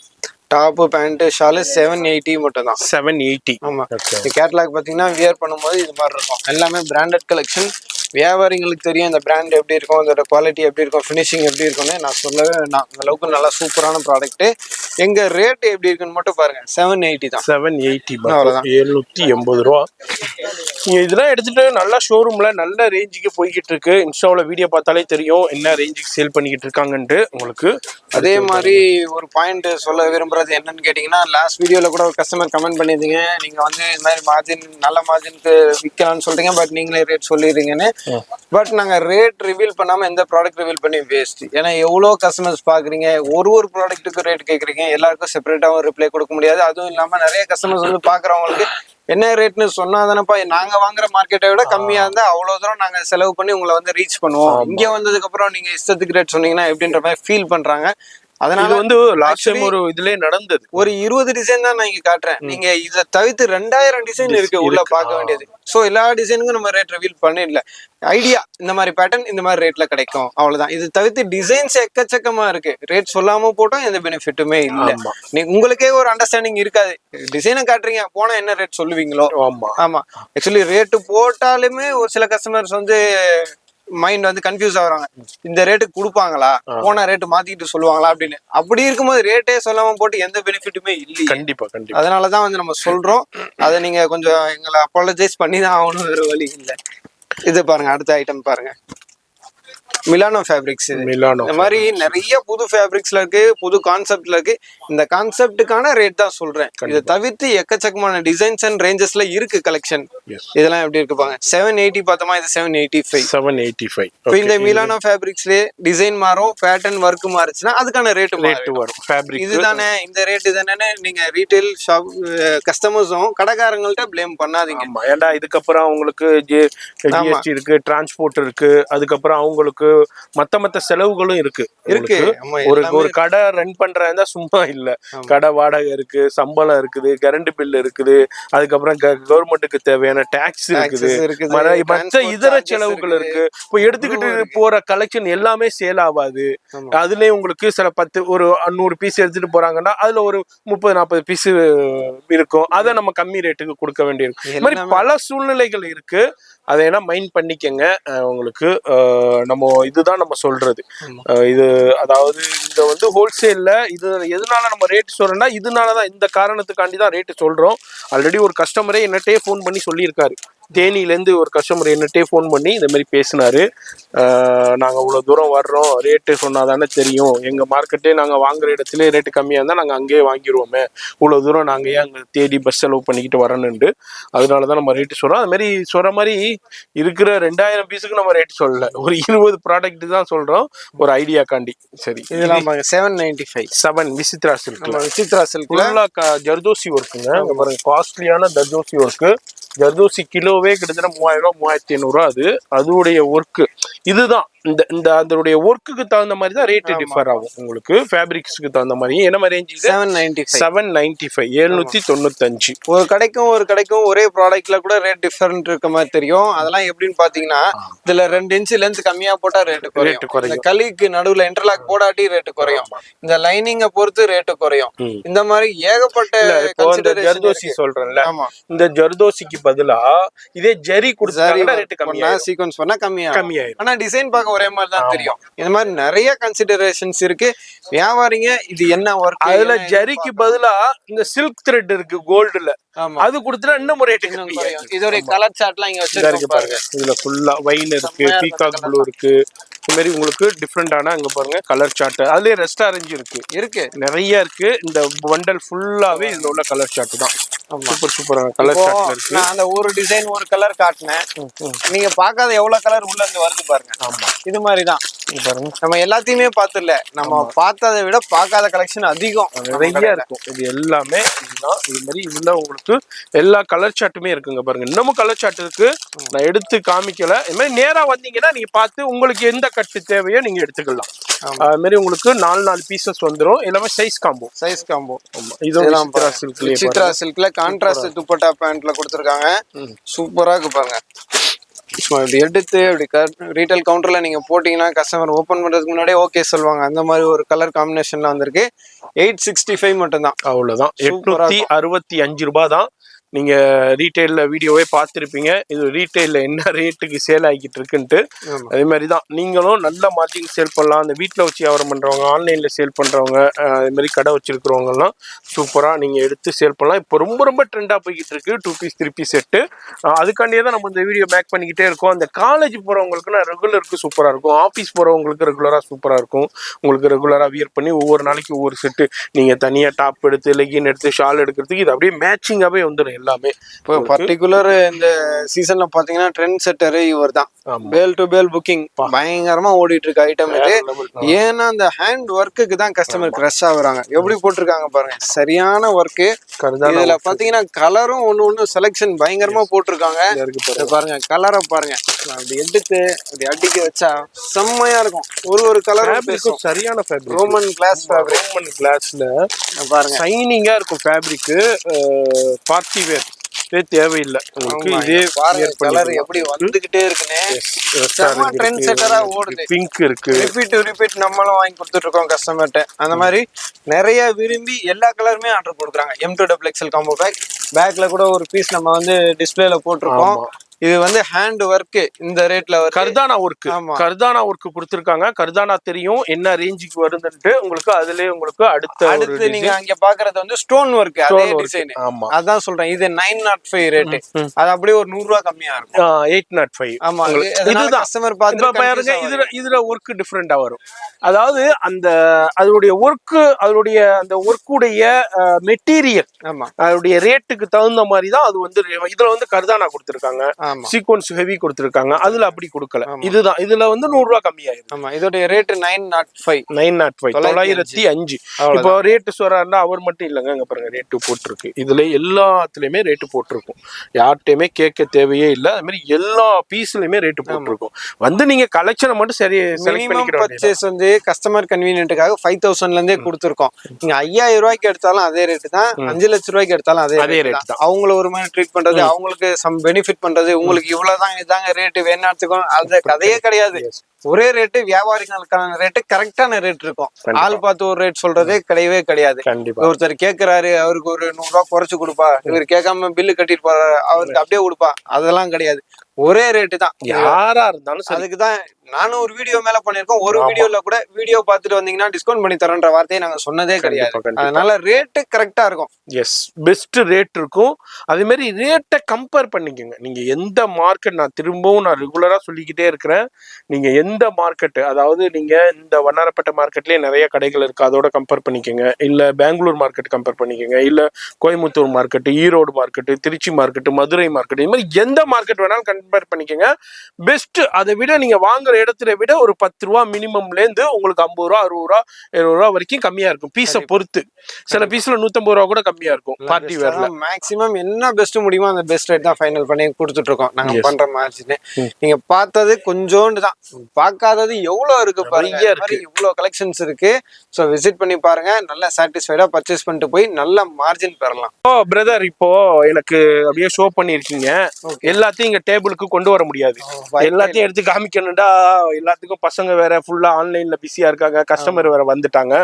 டாப் பேண்ட் ஷாலு 780 மட்டும் தான். 780. ஆமா. இந்த கேட்டலாக் பாத்தீங்கன்னா வியர் பண்ணும்போது இது மாதிரி இருக்கும். எல்லாமே பிராண்டட் கலெக்ஷன். வியாபாரிங்களுக்கு தெரியும் இந்த பிராண்ட் எப்படி இருக்கும், அதோட குவாலிட்டி எப்படி இருக்கும், ஃபினிஷிங் எப்படி இருக்கும்னு நான் சொல்லவே வேண்டாம். அந்த அளவுக்கு நல்லா சூப்பரான ப்ராடக்ட். எங்க ரேட் எப்படி இருக்குன்னு மட்டும் பாருங்க. 780 தான். 780 780 ரூபா. நீங்க இதெல்லாம் எடுத்துட்டு நல்லா ஷோரூம்ல நல்ல ரேஞ்சுக்கு போய்கிட்டு இருக்கு. இன்ஸ்டாவில் வீடியோ பார்த்தாலே தெரியும் என்ன ரேஞ்சுக்கு சேல் பண்ணிக்கிட்டு இருக்காங்கன்ட்டு உங்களுக்கு. அதே மாதிரி ஒரு பாயிண்ட் சொல்ல விரும்புறது என்னன்னு கேட்டீங்கன்னா, லாஸ்ட் வீடியோல கூட ஒரு கஸ்டமர் கமெண்ட் பண்ணிருந்தீங்க, நீங்க வந்து இந்த மாதிரி மார்ஜின் நல்ல மார்ஜினுக்கு விற்கலாம்னு சொல்றீங்க, பட் நீங்களே ரேட் சொல்லிடுறீங்கன்னு. பட் நாங்க ரேட் ரிவீல் பண்ணாம எந்த ப்ராடக்ட் ரிவீல் பண்ணி வேஸ்ட். ஏன்னா எவ்வளவு கஸ்டமர்ஸ் பாக்குறீங்க, ஒரு ப்ராடக்ட்டுக்கு ரேட் கேக்குறீங்க. எல்லாருக்கும் செப்பரேட்டாவும் ரிப்ளை கொடுக்க முடியாது. அதுவும் இல்லாம நிறைய கஸ்டமர்ஸ் வந்து பாக்குறவங்களுக்கு என்ன ரேட்னு சொன்னா தானப்பா நாங்க வாங்குற மார்க்கெட்டை விட கம்மியா இருந்தா அவ்வளவு தூரம் நாங்க செலவு பண்ணி உங்களை வந்து ரீச் பண்ணுவோம். இங்க வந்ததுக்கு அப்புறம் நீங்க இஷ்டத்துக்கு ரேட் சொன்னீங்கன்னா எப்படின்ற மாதிரி ஃபீல் பண்றாங்க. அதனால வந்து லாஸ்ட் டைம் ஒரு இதுலயே நடந்தது. ஒரு 20 டிசைன் தான் நான் இங்க காட்டுறேன். நீங்க இதை தவிர்த்து 2000 டிசைன் இருக்கு உள்ள பார்க்க வேண்டியது. சோ எல்லா டிசைனுக்கும் நம்ம ரேட் ரிவீல் பண்ணல. ஐடியா இந்த மாதிரி பேட்டர்ன் இந்த மாதிரி ரேட்ல கிடைக்கும், அவ்வளவுதான். இது தவிர்த்து டிசைன்ஸ் எக்கச்சக்கமா இருக்கு. ரேட் சொல்லாம போட்டோம் எந்த பெனிஃபிட்டுமே இல்ல. உங்களுக்கே ஒரு அண்டர்ஸ்டாண்டிங் இருக்காது. டிசைனை காட்டுறீங்க, போனா என்ன ரேட் சொல்லுவீங்களோ. ஆமா, ஆக்சுவலி ரேட்டு போட்டாலுமே ஒரு சில கஸ்டமர்ஸ் வந்து மைண்ட் வந்து கன்ஃபியூஸ் ஆகுறாங்க. இந்த ரேட்டுக்கு கொடுப்பாங்களா, போன ரேட்டு மாத்திக்கிட்டு சொல்லுவாங்களா அப்படின்னு. அப்படி இருக்கும்போது ரேட்டே சொல்லாம போட்டு எந்த பெனிஃபிட்டுமே இல்லை. கண்டிப்பா. அதனாலதான் வந்து நம்ம சொல்றோம். அதை நீங்க கொஞ்சம் எங்களை அப்பாலஜைஸ் பண்ணி தான் ஆகணும், வேற வழி இல்லை. இது பாருங்க, அடுத்த ஐட்டம் பாருங்க. Milano fabrics. இந்த மாதிரி நிறைய புது ஃபேப்ரிக்ஸ்ல இருக்கு, புது கான்செப்ட்ல இருக்கு. இந்த கான்செப்டுக்கான ரேட் தான் சொல்றேன். இதை தவிர்த்து எக்கச்சக்கமான டிசைன்ஸ் அண்ட் ரேஞ்சஸ்ல இருக்கு கலெக்ஷன். இதெல்லாம் எப்படி இருக்கு பாருங்க 780 பார்த்தோமா இது 785. 785. இப்போ இந்த மிலானோ ஃபேப்ரிக்ஸ்லயே டிசைன் மாறும் பேட்டர்ன் ஒர்க் மாறுச்சுன்னா அதுக்கான ரேட் வரும் ஃபேப்ரிக். இதுதானே இந்த ரேட் தானே நீங்க ரீட்டைல் ஷாப் கஸ்டமர்ஸும் கடைக்காரங்கள்ட்ட ப்ளேம் பண்ணாதீங்க. ஏன்டா இதுக்கப்புறம் அவங்களுக்கு ஜிஎஸ்டி இருக்கு, டிரான்ஸ்போர்ட் இருக்கு, அதுக்கப்புறம் அவங்களுக்கு மத்த செலவுகளும் இருக்கு. ஒரு கடை ரன் பண்றதா சும்மா இல்ல, கடை வாடகை இருக்கு, சம்பளம் இருக்குது, கரண்ட் பில் இருக்குது, அதுக்கப்புறம் கவர்மெண்ட்டுக்கு தேவையான டாக்ஸ் இருக்குது, மற்ற இதர செலவுகள் இருக்கு. இப்போ எடுத்துக்கிட்டு போற கலெக்ஷன் எல்லாமே சேல் ஆகாது. அதுலயும் உங்களுக்கு சில 10 ஒரு 100 பீஸ் எடுத்துட்டு போறாங்கன்னா அதுல ஒரு 30-40 பீஸ் இருக்கும். அதை நம்ம கம்மி ரேட்டுக்கு கொடுக்க வேண்டியிருக்கும். இந்த மாதிரி பல சூழ்நிலைகள் இருக்கு. அதை என்ன மைண்ட் பண்ணிக்கங்க. உங்களுக்கு நம்ம இதுதான் நம்ம சொல்றது. இது அதாவது இங்க வந்து ஹோல்சேல்ல இது எதனால நம்ம ரேட் சொல்றோம்னா இதனாலதான், இந்த காரணத்துக்காண்டி தான் ரேட்டு சொல்றோம். ஆல்ரெடி ஒரு கஸ்டமரே என்னட்டே ஃபோன் பண்ணி சொல்லியிருக்காரு. தேனியிலேருந்து ஒரு கஸ்டமர் என்னட்டே ஃபோன் பண்ணி இந்த மாதிரி பேசினாரு. நாங்கள் இவ்வளோ தூரம் வர்றோம், ரேட்டு சொன்னாதானே தெரியும், எங்கள் மார்க்கெட்டே நாங்கள் வாங்குற இடத்துல ரேட்டு கம்மியாக இருந்தால் நாங்கள் அங்கேயே வாங்கிடுவோமே, இவ்வளோ தூரம் நாங்கள் ஏன் அங்கே தேடி பஸ் செலவு பண்ணிக்கிட்டு வரணுண்டு, அதனால தான் நம்ம ரேட்டு சொல்கிறோம். அது மாதிரி சொல்கிற மாதிரி இருக்கிற 2000 பீஸுக்கு நம்ம ரேட்டு சொல்லலை, ஒரு 20 ப்ராடக்ட் தான் சொல்கிறோம் ஒரு ஐடியாக்காண்டி. சரி, இதெல்லாம் 795. 7 விசித்ரா சில்க்ல, விசித்ரா சில்க்ல ஜர்தோசி ஒர்க்குங்க. அங்கே பாருங்க காஸ்ட்லியான ஜர்தோசி ஒர்க்கு. ஜர்தோசி கிலோவே கிட்டத்தட்ட 3000 ரூபா 3500 அதோடைய ஒர்க்கு. இதுதான் இந்த அதோடைய ஒர்க்குக்கு தகுந்த மாதிரி தான் ரேட் டிஃபர் ஆகும் உங்களுக்கு. ஃபேப்ரிக்ஸ்க்கு தகுந்த மாதிரி என்ன மாதிரி ரேஞ்ச்? 795 795. ஒரு கடைக்கும் ஒரே ப்ராடக்ட்ல கூட ரேட் டிஃபரெண்ட் இருக்க மாதிரி தெரியும். அதெல்லாம் எப்படின்னு பாத்தீங்கன்னா இதுல 2 இன்ச் லென்த் கம்மியா போட்டா ரேட்டு குறையும், கலிக்கு நடுவுல இன்டர்லாக் போடாட்டி ரேட்டு குறையும், இந்த லைனிங்கை பொறுத்து ரேட்டு குறையும். இந்த மாதிரி ஏகப்பட்ட ஜர்தோசி சொல்றேன்ல, இந்த ஜர்தோசிக்கு பதிலா இதே ஜெரி கொடுத்தாங்கன்னா ரேட் கம்மியா, சீக்வென்ஸ் பண்ணா கம்மியாயிரும். ஆனா டிசைன் பார்க்க ஒரே மாதிரி தான் தெரியும். இந்த மாதிரி நிறைய கன்சிடரேஷன்ஸ் இருக்கு. வியாபாரிங்க இது என்ன ஒர்க், அதுல ஜெரிக்கு பதிலா இந்த சில்க் த்ரெட் இருக்கு கோல்டுல, அது கொடுத்தா இன்னும் ரேட்டு குறையும். இதோட கலர் சார்ட்லாம் இங்க வச்சிருக்காங்க பாருங்க. இதுல ஃபுல்லா வைன் இருக்கு, பீகாக் ப்ளூ இருக்கு, இந்த மாதிரி உங்களுக்கு டிஃப்ரெண்டான அங்க பாருங்க கலர் சார்ட். அதுலயே ரெஸ்ட் ஆரஞ்சு இருக்கு நிறைய இருக்கு. இந்த பண்டல் ஃபுல்லாவே இதுல உள்ள கலர் சார்ட் தான். சூப்பரான கலர் சார்ட் இருக்கு. நான் அந்த ஒரு டிசைன் ஒரு கலர் காட்டினேன், நீங்க பார்க்காத எவ்வளவு கலர் உள்ள இருந்து வருது பாருங்க. ஆமா, இது மாதிரி தான் பாருங்க. நம்ம எல்லாத்தையுமே பார்த்துல, நம்ம பார்த்ததை விட பார்க்காத கலெக்ஷன் அதிகம் நிறைய இருக்கும். இது எல்லாமே இதுதான். இது மாதிரி இதுல உங்களுக்கு எல்லா கலர் சார்ட்டுமே இருக்குங்க பாருங்க. இன்னமும் கலர் சார்ட் இருக்கு, நான் எடுத்து காமிக்கல. இது மாதிரி நேரா வந்தீங்கன்னா நீங்க பார்த்து உங்களுக்கு எந்த கட்டு தேவையோ நீங்க எடுத்துக்கலாம். அது மாதிரி உங்களுக்கு 4 பீசஸ் வந்துடும். எல்லாமே சைஸ் காம்போ. இது சித்ரா சில்க்ல கான்ட்ராஸ்ட் துப்பட்டா பேண்ட்ல கொடுத்துருக்காங்க. சூப்பரா இருக்கு பாருங்க. இப்படி எடுத்து அப்படி ரீட்டைல் கவுண்டர்ல நீங்க போட்டீங்கன்னா கஸ்டமர் ஓபன் பண்றதுக்கு முன்னாடியே ஓகே சொல்லுவாங்க. அந்த மாதிரி ஒரு கலர் காம்பினேஷன்ல வந்திருக்கு. 865 மட்டும் தான். அவ்வளவுதான். 865 ரூபாய் தான். நீங்க ரீட்டைல்ல வீடியோவே பார்த்துருப்பீங்க. இது ரீட்டைல்ல என்ன ரேட்டுக்கு சேல் ஆகிட்டு இருக்குன்ட்டு. அதே மாதிரி தான் நீங்களும் நல்ல மார்ஜின் சேல் பண்ணலாம். அந்த வீட்டில் வச்சு வியாபாரம் பண்றவங்க, ஆன்லைன்ல சேல் பண்றவங்க, அதே மாதிரி கடை வச்சிருக்கிறவங்க எல்லாம் சூப்பரா நீங்க எடுத்து சேல் பண்ணலாம். இப்போ ரொம்ப ட்ரெண்டா போய்கிட்டு இருக்கு 2 பீஸ் 3 பீஸ் செட்டு. அதுக்காண்டியே தான் நம்ம இந்த வீடியோ மேக் பண்ணிக்கிட்டே இருக்கோம். அந்த காலேஜ் போறவங்களுக்குன்னா ரெகுலருக்கு சூப்பரா இருக்கும், ஆஃபீஸ் போறவங்களுக்கு ரெகுலரா சூப்பரா இருக்கும். உங்களுக்கு ரெகுலரா வியர் பண்ணி ஒவ்வொரு நாளைக்கு ஒவ்வொரு செட்டு நீங்க தனியா டாப் எடுத்து லெகின் எடுத்து ஷால் எடுக்கிறதுக்கு இது அப்படியே மேட்சிங்காவே வந்துடும் எல்லாமே. இப்போ பர்டிகுலர் இந்த சீசன்ல பாத்தீங்கன்னா ட்ரெண்ட் செட்டர் இவர் தான். பேல் டு பேல் புக்கிங் பயங்கரமா ஓடிட்டு இருக்கு ஐட்டம் இது. ஏன்னா அந்த ஹேண்ட் ஒர்க்குக்கு தான் கஸ்டமர் கிரஷ் ஆகுறாங்க. எப்படி போட்டிருக்காங்க பாருங்க, சரியான ஒர்க்கு. இதுல பாத்தீங்கன்னா கலரும் ஒண்ணு செலக்ஷன் பயங்கரமா போட்டிருக்காங்க. பாருங்க கலரை பாருங்க, அப்படி எடுத்து அப்படி அடிக்க வச்சா செம்மையா இருக்கும். ஒரு கலரும் சரியான fabric, Roman glass fabric. Roman கிளாஸ்ல பாருங்க ஷைனிங்கா இருக்கும் ஃபேப்ரிக். பார்ட்டி வேர் தேவையில்லை உங்களுக்கு. இதே கலர் எப்படி வந்துகிட்டே இருக்குன்னு ட்ரெண்ட் செட்டரா ஓடுது. பிங்க் இருக்கு, ரிப்பீட் நம்மளும் வாங்கி கொடுத்துட்டு இருக்கோம் கஸ்டமர்ட்ட. அந்த மாதிரி நிறைய விரும்பி எல்லா கலருமே ஆர்டர் கொடுக்குறாங்க. M2 XXL combo back. பேக்ல கூட ஒரு பீஸ் நம்ம வந்து டிஸ்பிளேல போட்டிருக்கோம். இது வந்து ஹேண்ட் ஒர்க் இந்த ரேட்ல வருது. கர்தானா ஒர்க், ஆமா. கர்தானா ஒர்க் கொடுத்திருக்காங்க. கர்தானா தெரியும் என்ன ரேஞ்சுக்கு வருதுன்ட்டு. உங்களுக்கு அதுலயே உங்களுக்கு அடுத்து நீங்க அங்க பாக்குறது வந்து ஸ்டோன் ஒர்க், அதே டிசைன். ஆமா, அதான் சொல்றேன், இது 905 ரேட். அது அப்படியே ஒரு 100 ரூபாய் கம்மியா இருக்கும். 805. ஆமா, இதுதான் கஸ்டமர் இப்ப பாருங்க. இதுல ஒர்க் டிஃபரெண்டா வரும். அதாவது அந்த அதோடைய ஒர்க், அதோடைய அந்த ஒர்க்குடைய மெட்டீரியல், ஆமா, அதோடைய ரேட்டுக்கு தகுந்த மாதிரி தான் அது வந்து. இதுல வந்து கர்தானா கொடுத்திருக்காங்க, ஆமா, சீக்வன்ஸ் ஹெவி கொடுத்திருக்காங்க. அதுல அப்படி கொடுக்கல. இதுதான் இதுல வந்து 100 ரூபாய் கம்மியாயிரும். ஆமா, இதோட ரேட் 905. 905. இப்போ ரேட்டு சொல்றாருன்னா அவர் மட்டும் இல்லைங்க. இங்க பாருங்க ரேட்டு போட்டிருக்கு. இதுல எல்லாத்துலயுமே ரேட்டு போட்டிருக்கும். யார்கிட்டயுமே கேட்க தேவையே இல்லை. அது மாதிரி எல்லா பீஸ்லயுமே ரேட்டு போட்டிருக்கும். வந்து நீங்க கலெக்ஷனை மட்டும் சரி செலக்ட் பண்ணிக்கிறோம். பர்ச்சேஸ் வந்து கஸ்டமர் கன்வீனியன்ட்டுக்காக 5000ல இருந்தே கொடுத்துருக்கோம். நீங்க 5000 ரூபாய்க்கு எடுத்தாலும் அதே ரேட்டு தான், 5 லட்சம் ரூபாய்க்கு எடுத்தாலும் அதே ரேட் தான். அவங்கள ஒரு மாதிரி ட்ரீட் பண்றது, அவங்களுக்கு சம் பெனிஃபிட் பண்றது, உங்களுக்கு இவ்வளவுதான் இதாங்க ரேட்டு வேணாத்துக்கும் அது கதையே கிடையாது. ஒரே ரேட்டு, வியாபாரிகளுக்கான ரேட்டு, கரெக்டான ரேட் இருக்கும். ஆள் பார்த்து ஒரு ரேட் சொல்றதே கிடையவே கிடையாது. ஒருத்தர் கேட்கிறாரு, அவருக்கு ஒரு 100 ரூபாய் குறைச்சு கொடுப்பா, இவர் கேட்காம பில்லு கட்டிட்டு போறாரு, அவருக்கு அப்படியே கொடுப்பா, அதெல்லாம் கிடையாது. ஒரே ரேட்டு தான் யாரா இருந்தாலும். அதுக்குதான் நானும் ஒரு வீடியோ மேல பண்ணிருக்கோம். ஒரு வீடியோல கூட வீடியோ பார்த்துட்டு வந்தீங்கன்னா டிஸ்கவுண்ட் பண்ணி தரேன்ற வார்த்தையை நாங்க சொன்னதே கிடையாது. அதனால ரேட்டு கரெக்டா இருக்கும். எஸ், பெஸ்ட் ரேட் இருக்கும். அதே மாதிரி ரேட்டை கம்பேர் பண்ணிக்கோங்க. நீங்க எந்த மார்க்கெட், நான் திரும்பவும் நான் ரெகுலரா சொல்லிக்கிட்டே இருக்கிறேன், நீங்க எந்த மார்க்கெட், அதாவது நீங்க இந்த வண்ணாரப்பேட்டை மார்க்கெட்லயே நிறைய கடைகள் இருக்கு, அதோட கம்பேர் பண்ணிக்கோங்க. இல்ல பெங்களூர் மார்க்கெட் கம்பேர் பண்ணிக்கோங்க, இல்ல Coimbatore market, Erode market, Trichy market, Madurai market, இது மாதிரி எந்த மார்க்கெட் வேணாலும் கம்பேர் பண்ணிக்கோங்க. பெஸ்ட். அதை விட நீங்க வாங்குற இடத்துல விட ஒரு 10 ரூபா மினிமம்ல இருந்து உங்களுக்கு 50 ரூபா, 60 ரூபா, 70 ரூபா வரைக்கும் கம்மியா இருக்கும். பீஸை பொறுத்து சில பீஸ்ல 150 ரூபா கூட கம்மியா இருக்கும். பார்ட்டி வேர்ல மேக்ஸிமம் என்ன பெஸ்ட் முடியுமோ அந்த பெஸ்ட் ரேட் தான் ஃபைனல் பண்ணி கொடுத்துட்டு இருக்கோம் நாங்க பண்ற மார்ஜின். நீங்க பார்த்தது கொஞ்சோண்டு தான், பார்க்காதது எவ்வளவு இருக்கு பாருங்க. இவ்வளவு கலெக்ஷன்ஸ் இருக்கு. சோ விசிட் பண்ணி பாருங்க, நல்ல சாட்டிஸ்ஃபைடா பர்ச்சேஸ் பண்ணிட்டு போய் நல்ல மார்ஜின் பெறலாம். ஓ பிரதர், இப்போ எனக்கு அப்படியே ஷோ பண்ணிருக்கீங்க. எல்லாத்தையும் இங்க டேபிளுக்கு கொண்டு வர முடியாது. எல்லாத்தையும் எடுத்து காமிக்கணும்டா. எல்லாத்துக்கும் பசங்க வேற ஃபுல்லா ஆன்லைன்ல பிஸியா இருக்காங்க, கஸ்டமர் வேற வந்துட்டாங்க.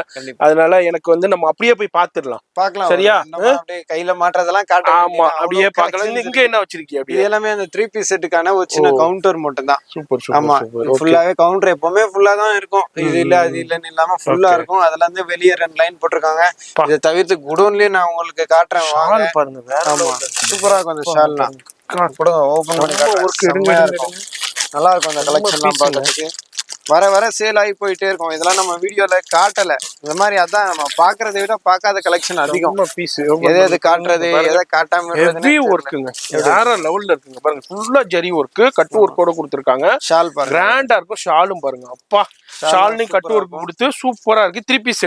அதனால எனக்கு வந்து நம்ம அப்படியே போய் பாத்துடலாம். பார்க்கலாம், சரியா? அப்படியே கையில மாற்றதெல்லாம் காட்ட. ஆமா, அப்படியே பார்க்கலாம். இங்க என்ன வச்சிருக்கீங்க? இது எல்லாமே அந்த 3 பீஸ் செட்டுக்கான ஒரு சின்ன கவுண்டர் மட்டும் தான். சூப்பர். ஆமா, ஃபுல்லாவே கவுண்டர் எப்பவுமே ஃபுல்லா தான் இருக்கும். இது இல்ல அது இல்லன்னு இல்லாம ஃபுல்லா இருக்கும். அதுல இருந்து வெளியே 2 லைன் போட்டிருக்காங்க. இதை தவிர்த்து குடோன்லயே நான் உங்களுக்கு காட்டுறேன். வாங்க பாருங்க. ஆமா, சூப்பரா இருக்கும் அந்த ஷால்னா. கொடுங்க, ஓபன் பண்ணி காட்டுறேன். நல்லா இருக்கும் அந்த கலெக்ஷன்லாம் பார்க்கறதுக்கு. வர வர சேல் ஆகி போயிட்டே இருக்கும். இதெல்லாம் நம்ம வீடியோல காட்டல. இந்த மாதிரி அதான் நம்ம பாக்குறதை விட பார்க்காத கலெக்ஷன் அதிகம். எது காட்டுறது, எதை காட்டாம ஒர்க்குங்க வேற லெவல்ல இருக்குங்க. பாருங்க, ஃபுல்லா ஜரி ஒர்க், கட் ஒர்க்கோட கொடுத்துருக்காங்க. ஷால் பாருங்க, கிராண்டா இருக்கும். ஷாலும் பாருங்க, அப்பா ஷால்னி கட் ஒர்க் கொடுத்து சூப்பரா இருக்கு. 3 பீஸ்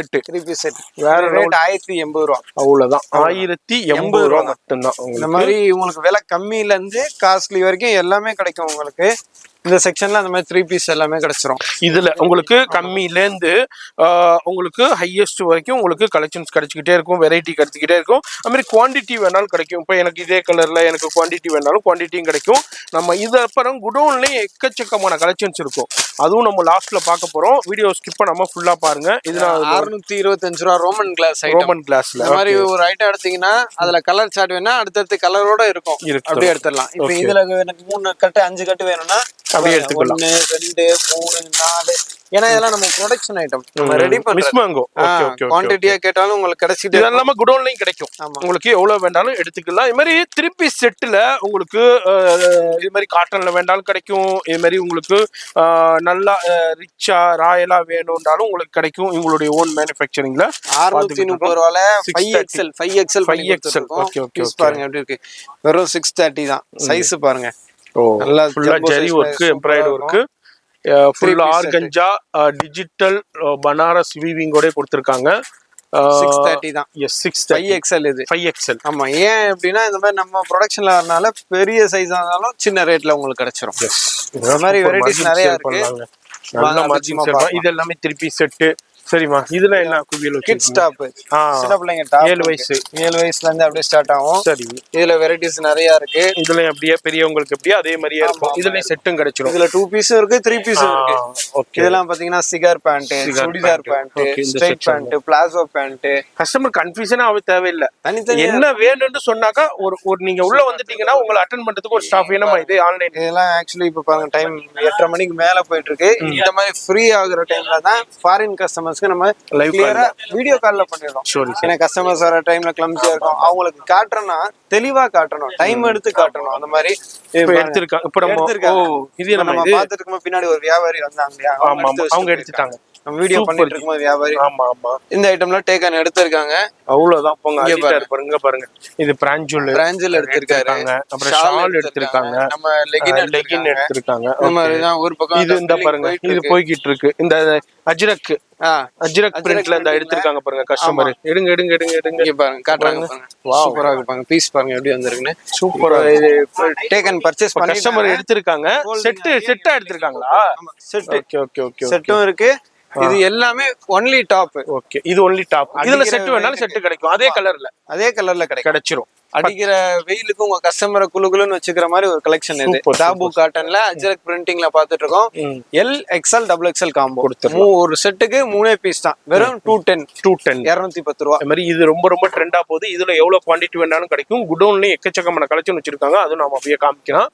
செட். வேற ரேட் 1080 ரூபா. அவ்வளவுதான், 1080 ரூபா மட்டும்தான். இந்த மாதிரி உங்களுக்கு விலை கம்மியில இருந்து காஸ்ட்லி வரைக்கும் எல்லாமே கிடைக்கும் உங்களுக்கு. இந்த செக்ஷன்ல அந்த மாதிரி 3 பீஸ் எல்லாமே கிடைச்சிரும். இதுல உங்களுக்கு கம்மியில இருந்து உங்களுக்கு ஹையஸ்ட் வரைக்கும் உங்களுக்கு கலெக்ஷன்ஸ் கிடைச்சிக்கிட்டே இருக்கும். வெரைட்டி கிடைச்சிக்கிட்டே இருக்கும். அது மாதிரி குவான்டிட்டி வேணாலும் கிடைக்கும். இப்போ எனக்கு இதே கலர்ல எனக்கு குவான்டிட்டி வேணாலும் குவான்டிட்டியும் கிடைக்கும். நம்ம இது அப்புறம் குடோன்லயும் எக்கச்சக்கமான கலெக்ஷன்ஸ் இருக்கும். அதுவும் நம்ம லாஸ்ட்ல பார்க்க போறோம். வீடியோ ஸ்கிப் பண்ணாம ஃபுல்லா பாருங்க. இது 625 ரூபா ரோமன் கிளாஸ். ரோமன் கிளாஸ்ல இந்த மாதிரி ஒரு ஐட்டம் எடுத்தீங்கன்னா அதுல கலர் சார்ட் வேணா அடுத்தடுத்து கலரோட இருக்கும், அப்படியே எடுத்துடலாம். இப்போ இதுல எனக்கு 3 கட்டு 5 கட்டு வேணும்னா அப்படியே எடுத்துக்கலாம். 1 2 3 4. ஏன்னா இதெல்லாம் நம்ம ப்ரொடக்ஷன் ஐட்டம், நம்ம ரெடி பண்றோம். குவான்டிட்டியா கேட்டாலும் உங்களுக்கு கிடைச்சிட்டு இதெல்லாம் குடோன்லயும் கிடைக்கும். உங்களுக்கு எவ்வளவு வேண்டாலும் எடுத்துக்கலாம். இது மாதிரி 3 பீஸ் செட்ல உங்களுக்கு இது மாதிரி காட்டன்ல வேண்டாலும் கிடைக்கும். இது மாதிரி உங்களுக்கு நல்லா ரிச்சா ராயலா வேணும்னாலும் உங்களுக்கு கிடைக்கும். உங்களுடைய ஓன் மேனுஃபேக்சரிங்ல 630 ரூபால 5XL 5XL பாருங்க எப்படி இருக்கு. வெறும் 630 தான். சைஸ் பாருங்க. நல்லா ஃபுல்லா zari work, embroidery work, full organza, digital Banaras வீவிங்கோட கொடுத்திருக்காங்க. 630 தான். S, 5XL. இது 5XL. ஆமா, ஏன் அப்படின்னா இந்த மாதிரி நம்ம ப்ரொடக்ஷன்ல வரனால பெரிய சைஸா இருந்தாலும் சின்ன ரேட்ல உங்களுக்கு கிடைச்சிரும். இந்த மாதிரி வெரைட்டிஸ் நிறைய இருக்கு. நல்ல மார்ஜின். இது எல்லாமே 3 பீஸ் செட். சரிம்மா, இதுல என்ன குவியல் கிட்ஸ் வச்சிருக்கீங்க? டாப். ஆ, சின்ன பிள்ளைங்க டாப் 7 வயசு. 7 வயசுல இருந்து அப்படியே ஸ்டார்ட் ஆகும். சரி, இதுல வெரைட்டிஸ் நிறைய இருக்கு. இதுல அப்படியே பெரியவங்களுக்கு எப்படியே அதே மாதிரியே இருக்கும். இதுல செட்டும் கிடைச்சிடும். இதுல 2 பீஸும் இருக்கு, 3 பீஸும் இருக்கு. ஓகே. இதெல்லாம் பாத்தீங்கன்னா cigar pant, churidar pant, Okay, இந்த straight section. Pant, palazzo pant. Customer confusion ஆக தேவையில்லை. தனித்தனி என்ன வேணும்னு சொன்னாக்கா ஒரு நீங்க உள்ள வந்துட்டீங்கன்னா உங்களை அட்டென்ட் பண்றதுக்கு ஒரு ஸ்டாஃப் வேணுமா? இது ஆன்லைன் இதெல்லாம் ஆக்சுவலி இப்ப பாருங்க டைம் 8:30 மணிக்கு மேல போயிட்டு இருக்கு. இந்த மாதிரி ஃப்ரீ ஆகுற டைம்ல தான் ஃபாரின் கஸ்டமர்ஸ்க்கு நம்ம Live கிளியரா வீடியோ கால்ல பண்ணிடுறோம். சரி, ஏன்னா கஸ்டமர்ஸ் வர டைம்ல கிளம்பியா இருக்கும், அவங்களுக்கு காட்டுறோம்னா தெளிவா காட்டணும், டைம் எடுத்து காட்டணும். அந்த மாதிரி இப்ப எடுத்திருக்காங்க. இப்ப நம்ம இது நம்ம பாத்துட்டு இருக்கும்போது பின்னாடி ஒரு வியாபாரி வந்தாங்க இல்லையா, ஆமா, அவங்க எடுத்துட்டாங்க. நம்ம வீடியோ பண்ணிட்டு இருக்கும்போது வியாபாரி ஆமா ஆமா இந்த ஐட்டம்லாம் டேக்கன் எடுத்திருக்காங்க. அவ்வளவுதான். போங்க, பாருங்க பாருங்க. இது பிராஞ்சுல் எடுத்திருக்காங்க, அப்புறம் ஷால் எடுத்திருக்காங்க, நம்ம லெகின் எடுத்திருக்காங்க. இந்த மாதிரி தான் ஒரு பக்கம் இது இந்த பாருங்க, இது போய்கிட்டு இருக்கு. இந்த அஜ்ரக் பிரிண்ட்ல இந்த எடுத்திருக்காங்க பாருங்க கஸ்டமர். எடுங்க எடுங்க எடுங்க எடுங்க. இங்க பாருங்க, காட்டுறாங்க பாருங்க. சூப்பரா இருக்கு பாருங்க, பீஸ் பாருங்க எப்படி வந்திருக்குன்னு. சூப்பரா. இது டேக்கன் பர்ச்சேஸ் பண்ணி கஸ்டமர் எடுத்திருக்காங்க. செட்டா எடுத்திருக்காங்களா? செட். Okay okay okay. செட்டும் இருக்கு. இது எல்லாமே ஒன்லி டாப். ஓகே, இது ஒன்லி டாப். இதுல செட் வேணாலும் செட் கிடைக்கும். அதே கலர்ல கிடைச்சிரும். அடிக்கிற வெயிலுக்கு உங்க கஸ்டமரை குளுகுலுன்னு வச்சுக்கிற மாதிரி ஒரு கலெக்ஷன் இது. தாபு காட்டன்ல அஜ்ரக் பிரிண்டிங்ல பாத்துட்டு இருக்கோம். L XL double XL combo ஒரு செட்டுக்கு 3 பீஸ் தான், வெறும் 210 210 ரூபா. அது மாதிரி இது ரொம்ப ரொம்ப ட்ரெண்டா போகுது. இதுல எவ்வளவு குவாண்டிட்டி வேணாலும் கிடைக்கும். குடோன்லயும் எக்கச்சக்கமான கலெக்ஷன் வச்சிருக்காங்க. அதுவும் நாம அப்படியே காமிக்கலாம்.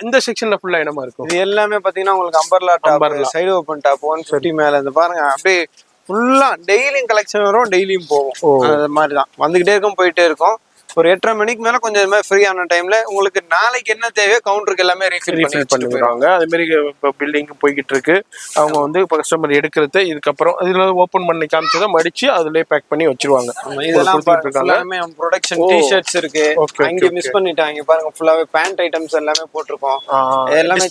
இந்த செக்ஷன்ல ஃபுல்லா என்னமா இருக்கும்? இது எல்லாமே பாத்தீங்கன்னா உங்களுக்கு umbrella top, side open top 150 மேல இந்த பாருங்க அப்படியே ஃபுல்லா டெய்லியும் கலெக்ஷன் வரும், டெய்லியும் போகும். அது மாதிரிதான் வந்துகிட்டே இருக்கும், போயிட்டே இருக்கும். ஒரு 8:30 மணிக்கு மேல கொஞ்சம் இது மாதிரி ஃப்ரீயான டைம்ல உங்களுக்கு நாளைக்கு என்ன தேவையோ கவுண்டருக்கு எல்லாமே ரீஃபில் பண்ணிடுறாங்க. அதே மாதிரி இப்போ பில்டிங் போய்கிட்டு இருக்கு. அவங்க வந்து இப்போ கஸ்டமர் எடுக்கிறது இதுக்கப்புறம் இதுல ஓபன் பண்ணி காமிச்சதை மடிச்சு அதுலயே பேக் பண்ணி வச்சிருவாங்க. இதெல்லாம் எல்லாமே ப்ரொடக்ஷன் டி-ஷர்ட்ஸ் இருக்கு. அங்க மிஸ் பண்ணிட்டாங்க பாருங்க, ஃபுல்லாவே பேண்ட் ஐட்டம்ஸ் எல்லாமே போட்டுருக்கோம். எல்லாமே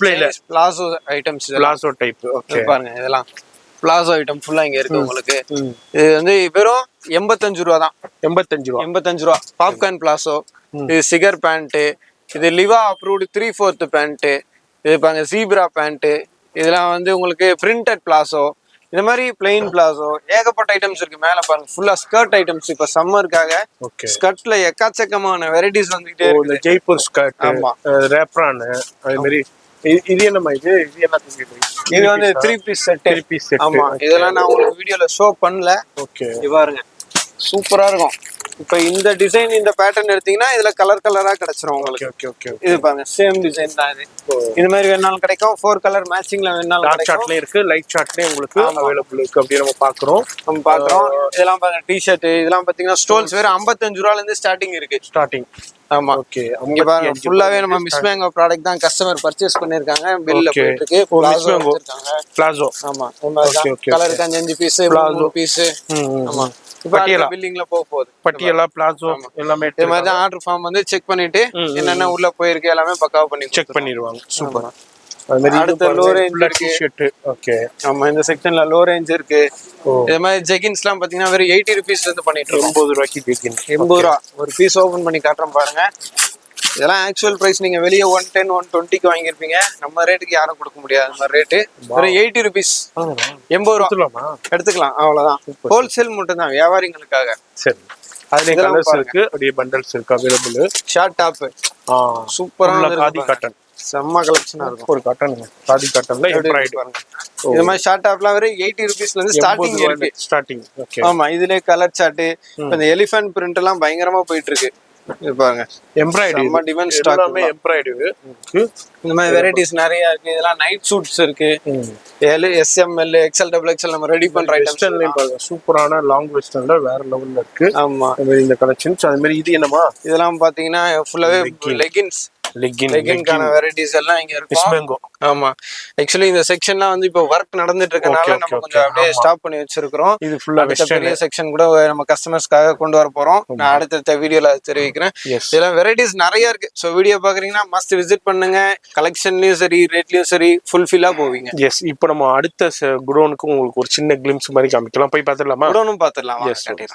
palazzo items, palazzo type. Okay பாருங்க, இதெல்லாம் பிளாசோ ஐட்டம் ஃபுல்லா இங்க இருக்கு உங்களுக்கு. இது வந்து வெறும் 85 ரூபா தான். 85 ரூபா. பாப்கார்ன் பிளாசோ, இது சிகர் பேண்ட், இது லிவா அப்ரூவ்டு 3/4 பேண்ட், இது பாருங்க ஜீப்ரா பேண்ட். இதெல்லாம் வந்து உங்களுக்கு பிரிண்டட் பிளாசோ, இந்த மாதிரி பிளெயின் பிளாசோ, ஏகப்பட்ட ஐட்டம்ஸ் இருக்கு. மேல பாருங்க ஃபுல்லா ஸ்கர்ட் ஐட்டம்ஸ். இப்ப சம்மருக்காக ஸ்கர்ட்ல எக்கச்சக்கமான வெரைட்டிஸ் வந்துகிட்டே இருக்கு. ஜெய்ப்பூர் ஸ்கர்ட், ஆமா, ரேப்ரான், அதே மாதிரி இது என்னமா இது என்ன இது வந்து 3 பீஸ் செட். ஆமா, இதெல்லாம் நான் உங்களுக்கு வீடியோல ஷோ பண்ணல. ஓகே, இது பாருங்க சூப்பரா இருக்கும். இப்ப இந்த டிசைன் இந்த பேட்டர்ன் எடுத்தீங்கன்னா இதுல கலரா கிடைச்சிரும் உங்களுக்கு. Okay okay. இது பாருங்க சேம் டிசைன் தான். இது மாதிரி வேணாலும் கிடைக்கும். 4 கலர் மேட்சிங்ல வேணாலும் டார்க் சார்ட்லயே இருக்கு, லைட் சார்ட்லயே உங்களுக்கு அவைலபிள் இருக்கு. அப்படியே நம்ம பாக்குறோம். இதெல்லாம் பாருங்க டி-ஷர்ட். இதெல்லாம் பாத்தீங்கன்னா ஸ்டோல்ஸ் வேற 55 ரூபாயில இருந்து ஸ்டார்டிங் இருக்கு. ஆமா, ஓகே. இங்க பாருங்க ஃபுல்லாவே நம்ம மிஸ் மேங்கோ ப்ராடக்ட் தான் கஸ்டமர் பர்ச்சேஸ் பண்ணிருக்காங்க. பில்ல போயிட்டு இருக்கு. பிளாசோ. ஆமா, கலருக்கு 5 பீஸ், 3 பீஸ். ஆமா, பட்டியலா பில்லிங்ல போகுது. பட்டியலா பிளாசோ எல்லாமே இது மாதிரி தான். ஆர்டர் ஃபார்ம் வந்து செக் பண்ணிட்டு என்னென்ன உள்ள போயிருக்கு எல்லாமே பக்காவா பண்ணி செக் பண்ணிடுவாங்க. சூப்பரா. அடுத்த லோ ரேஞ்ச் இருக்கு. ஓகே, ஆமா, இந்த செக்ஷன்ல லோ ரேஞ்ச் இருக்கு. இது மாதிரி ஜெகின்ஸ் எல்லாம் பாத்தீங்கன்னா வெறும் 80 ரூபீஸ்ல இருந்து பண்ணிட்டு இருக்கோம். 80 ரூபாய்க்கு ஜெகின். 80 ரூபா ஒரு பீஸ் ஓபன் பண்ணி காட்டுறேன் பாருங்க. இதெல்லாம் ஆக்சுவல் பிரைஸ் நீங்க வெளியே 110 120க்கு வாங்கியிருப்பீங்க. நம்ம ரேட்டுக்கு யாரும் கொடுக்க முடியாது. அந்த மாதிரி ரேட்டு வெறும் 80 ரூபீஸ், 80 ரூபா எடுத்துக்கலாம். அவ்வளவுதான், ஹோல்சேல் மட்டும் தான், வியாபாரிகளுக்காக. சரி, அதுல கலர்ஸ் இருக்கு, அப்படியே பண்டல்ஸ் இருக்கு அவைலபிள். ஷார்ட் டாப் சூப்பரா காதி காட்டன், செம்ம கலெக்ஷனா இருக்கும். ஒரு காட்டன், காதி காட்டன்ல எம்ப்ராய்டரி பாருங்க. இது மாதிரி ஷார்ட் டாப்லாம் வெறும் 80 ரூபீஸ்ல இருந்து ஸ்டார்டிங் இருக்கு. ஸ்டார்டிங். ஓகே, ஆமா, இதுல கலர் சார்ட், இந்த எலிஃபண்ட் பிரிண்ட் எல்லாம் பயங்கரமா போயிட்டு இருக்கு. இது பாருங்க எம்ப்ராய்டரி, நம்ம டிமாண்ட் ஸ்டாக் எல்லாமே எம்ப்ராய்டரி. இந்த மாதிரி வெரைட்டிஸ் நிறைய இருக்கு. இதெல்லாம் நைட் சூட்ஸ் இருக்கு. L SML XL double XL நம்ம ரெடி பண்ற வெஸ்டர்ன்லயும் பாருங்க, சூப்பரான லாங் வெஸ்டர்ன்ல வேற லெவல்ல இருக்கு. ஆமா, இந்த கலெக்ஷன்ஸ். அது மாதிரி இது என்னமா, இதெல்லாம் பாத்தீங்கன்னா ஃபுல்லாவே லெகின்ஸ். லெகின்கான வெரைட்டிஸ் எல்லாம் இங்க இருக்கும். ஆமா, ஆக்சுவலி இந்த செக்ஷன்லாம் வந்து இப்போ ஒர்க் நடந்துட்டு இருக்கனால நம்ம கொஞ்சம் அப்படியே ஸ்டாப் பண்ணி வச்சிருக்கிறோம். இது ஃபுல்லா பெரிய செக்ஷன் கூட நம்ம கஸ்டமர்ஸ்க்காக கொண்டு வர போறோம். நான் அடுத்த வீடியோல தெரிவிக்கிறேன். இதெல்லாம் வெரைட்டிஸ் நிறைய இருக்கு. சோ வீடியோ பாக்குறீங்கன்னா மஸ்ட் விசிட் பண்ணுங்க. கலெக்ஷன்லயும் சரி, ரேட்லயும் சரி, ஃபுல்ஃபில்லா போவீங்க. எஸ், இப்போ நம்ம அடுத்த குடோனுக்கு உங்களுக்கு ஒரு சின்ன கிளிம்ஸ் மாதிரி காமிக்கலாம். போய் பாத்துடலாமா? குடோனும் பாத்துடலாம்.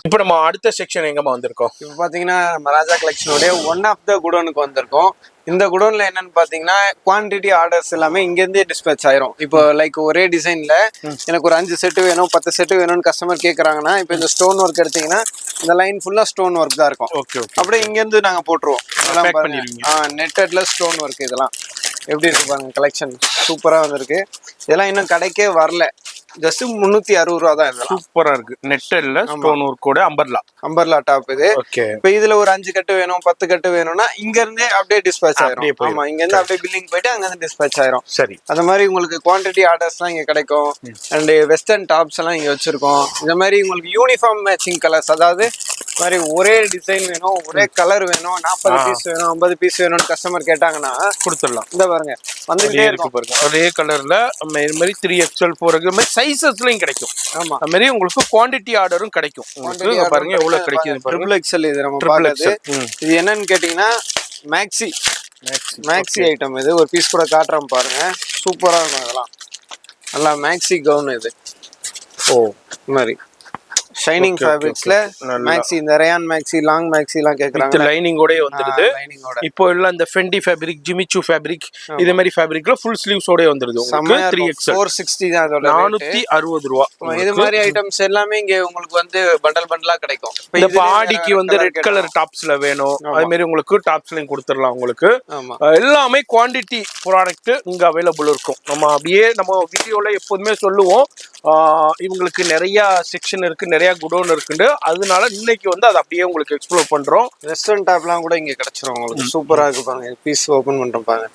இப்போ நம்ம அடுத்த செக்ஷன் எங்கமா வந்திருக்கோம்? இப்போ பாத்தீங்கன்னா நம்ம ராஜா கலெக்ஷனோட ஒன் ஆஃப் த குடோனுக்கு வந்திருக்கோம். இந்த குடோன்ல என்னன்னு பாத்தீங்கன்னா குவான்டிட்டி ஆர்டர்ஸ் எல்லாமே இங்க இருந்தே டிஸ்பேச் ஆயிரும். இப்போ லைக் ஒரே டிசைன்ல எனக்கு ஒரு 5 செட்டு வேணும் 10 செட்டு வேணும்னு கஸ்டமர் கேக்குறாங்கன்னா, இப்போ இந்த ஸ்டோன் ஒர்க் எடுத்தீங்கன்னா இந்த லைன் ஃபுல்லா ஸ்டோன் ஒர்க் தான் இருக்கும். Okay okay. அப்படியே இங்க இருந்து நாங்க போட்டுருவோம். பேக் பண்ணிடுவீங்க. நெட்டட்ல ஸ்டோன் ஒர்க் இதெல்லாம் எப்படி இருக்கு பாருங்க, கலெக்ஷன் சூப்பரா வந்திருக்கு. இதெல்லாம் இன்னும் கடைக்கே வரல, ஜஸ்ட் 360 ரூபா தான். இதெல்லாம் சூப்பரா இருக்கு. நெட்டல்ல ஸ்டோன் ஒர்க் கூட அம்பர்லா டாப் இது. ஓகே. இப்போ இதுல ஒரு 5 கட்டு வேணும் 10 கட்டு வேணும்னா இங்க இருந்தே அப்படியே டிஸ்பேச் ஆயிரும். ஆமா, இங்க இருந்து அப்படியே பில்லிங் போயிட்டு அங்க இருந்து டிஸ்பேச் ஆயிரும். சரி. அந்த மாதிரி உங்களுக்கு குவான்டிட்டி ஆர்டர்ஸ்லாம் இங்க கிடைக்கும். அண்ட் வெஸ்டர்ன் டாப்ஸ் எல்லாம் இங்க வச்சிருக்கோம். இந்த மாதிரி உங்களுக்கு யூனிஃபார்ம் மேட்சிங் கலர்ஸ், அதாவது மாதிரி ஒரே டிசைன் வேணும் ஒரே கலர் வேணும் 40 பீஸ் வேணும் 50 பீஸ் வேணும்னு கஸ்டமர் கேட்டாங்கன்னா கொடுத்துடலாம். இந்த பாருங்க வந்துட்டே இருக்கும் பாருங்க, ஒரே கலர்ல இது மாதிரி 3XL 4XL மாதிரி சைஸஸ்லயும் கிடைக்கும். ஆமா, அது மாதிரி உங்களுக்கு குவாண்டிட்டி ஆர்டரும் கிடைக்கும். உங்களுக்கு பாருங்க எவ்வளவு கிடைக்குது பாருங்க. XXL இது நம்ம பாக்குறது. இது என்னன்னு கேட்டீங்கன்னா மேக்ஸி ஐட்டம். இது ஒரு பீஸ் கூட காட்டுறோம் பாருங்க, சூப்பரா இருக்கும். அதெல்லாம் நல்லா மேக்ஸி கவுன் இது. ஓ, இந்த மாதிரி ஷைனிங் ஃபேப்ரிக்ஸ்ல மேக்ஸி, இந்த ரயான் மேக்ஸி லாங் மேக்ஸி எல்லாம் கேக்குறாங்க. லைனிங்கோட வந்துருது. இப்போ எல்லாம் இந்த ஃபெண்டி ஃபேப்ரிக், ஜிமிச்சு ஃபேப்ரிக், இதே மாதிரி ஃபேப்ரிக்ல ஃபுல் ஸ்லீவ்ஸோட வந்துருது. உங்களுக்கு 3XL 460 தான் அதோட 460 ரூபா. இது மாதிரி ஐட்டம்ஸ் எல்லாமே இங்க உங்களுக்கு வந்து பண்டல் பண்டலா கிடைக்கும். இந்த பாடிக்கு வந்து ரெட் கலர் டாப்ஸ்ல வேணும், அதே மாதிரி உங்களுக்கு டாப்ஸ்லயும் கொடுத்துடலாம். உங்களுக்கு எல்லாமே குவாண்டிட்டி ப்ராடக்ட் இங்க அவைலபிள் இருக்கும். நம்ம அப்படியே நம்ம வீடியோல எப்போதுமே சொல்லுவோம், இவங்களுக்கு நிறைய செக்ஷன் இருக்கு, நிறைய குடோன் இருக்குண்டு. அதனால இன்னைக்கு வந்து அதை அப்படியே உங்களுக்கு எக்ஸ்ப்ளோர் பண்றோம். வெஸ்டர்ன் டாப்லாம் கூட இங்க கிடைச்சிரும் உங்களுக்கு. சூப்பரா இருக்கு பாருங்க, பீஸ் ஓபன் பண்றோம் பாருங்க.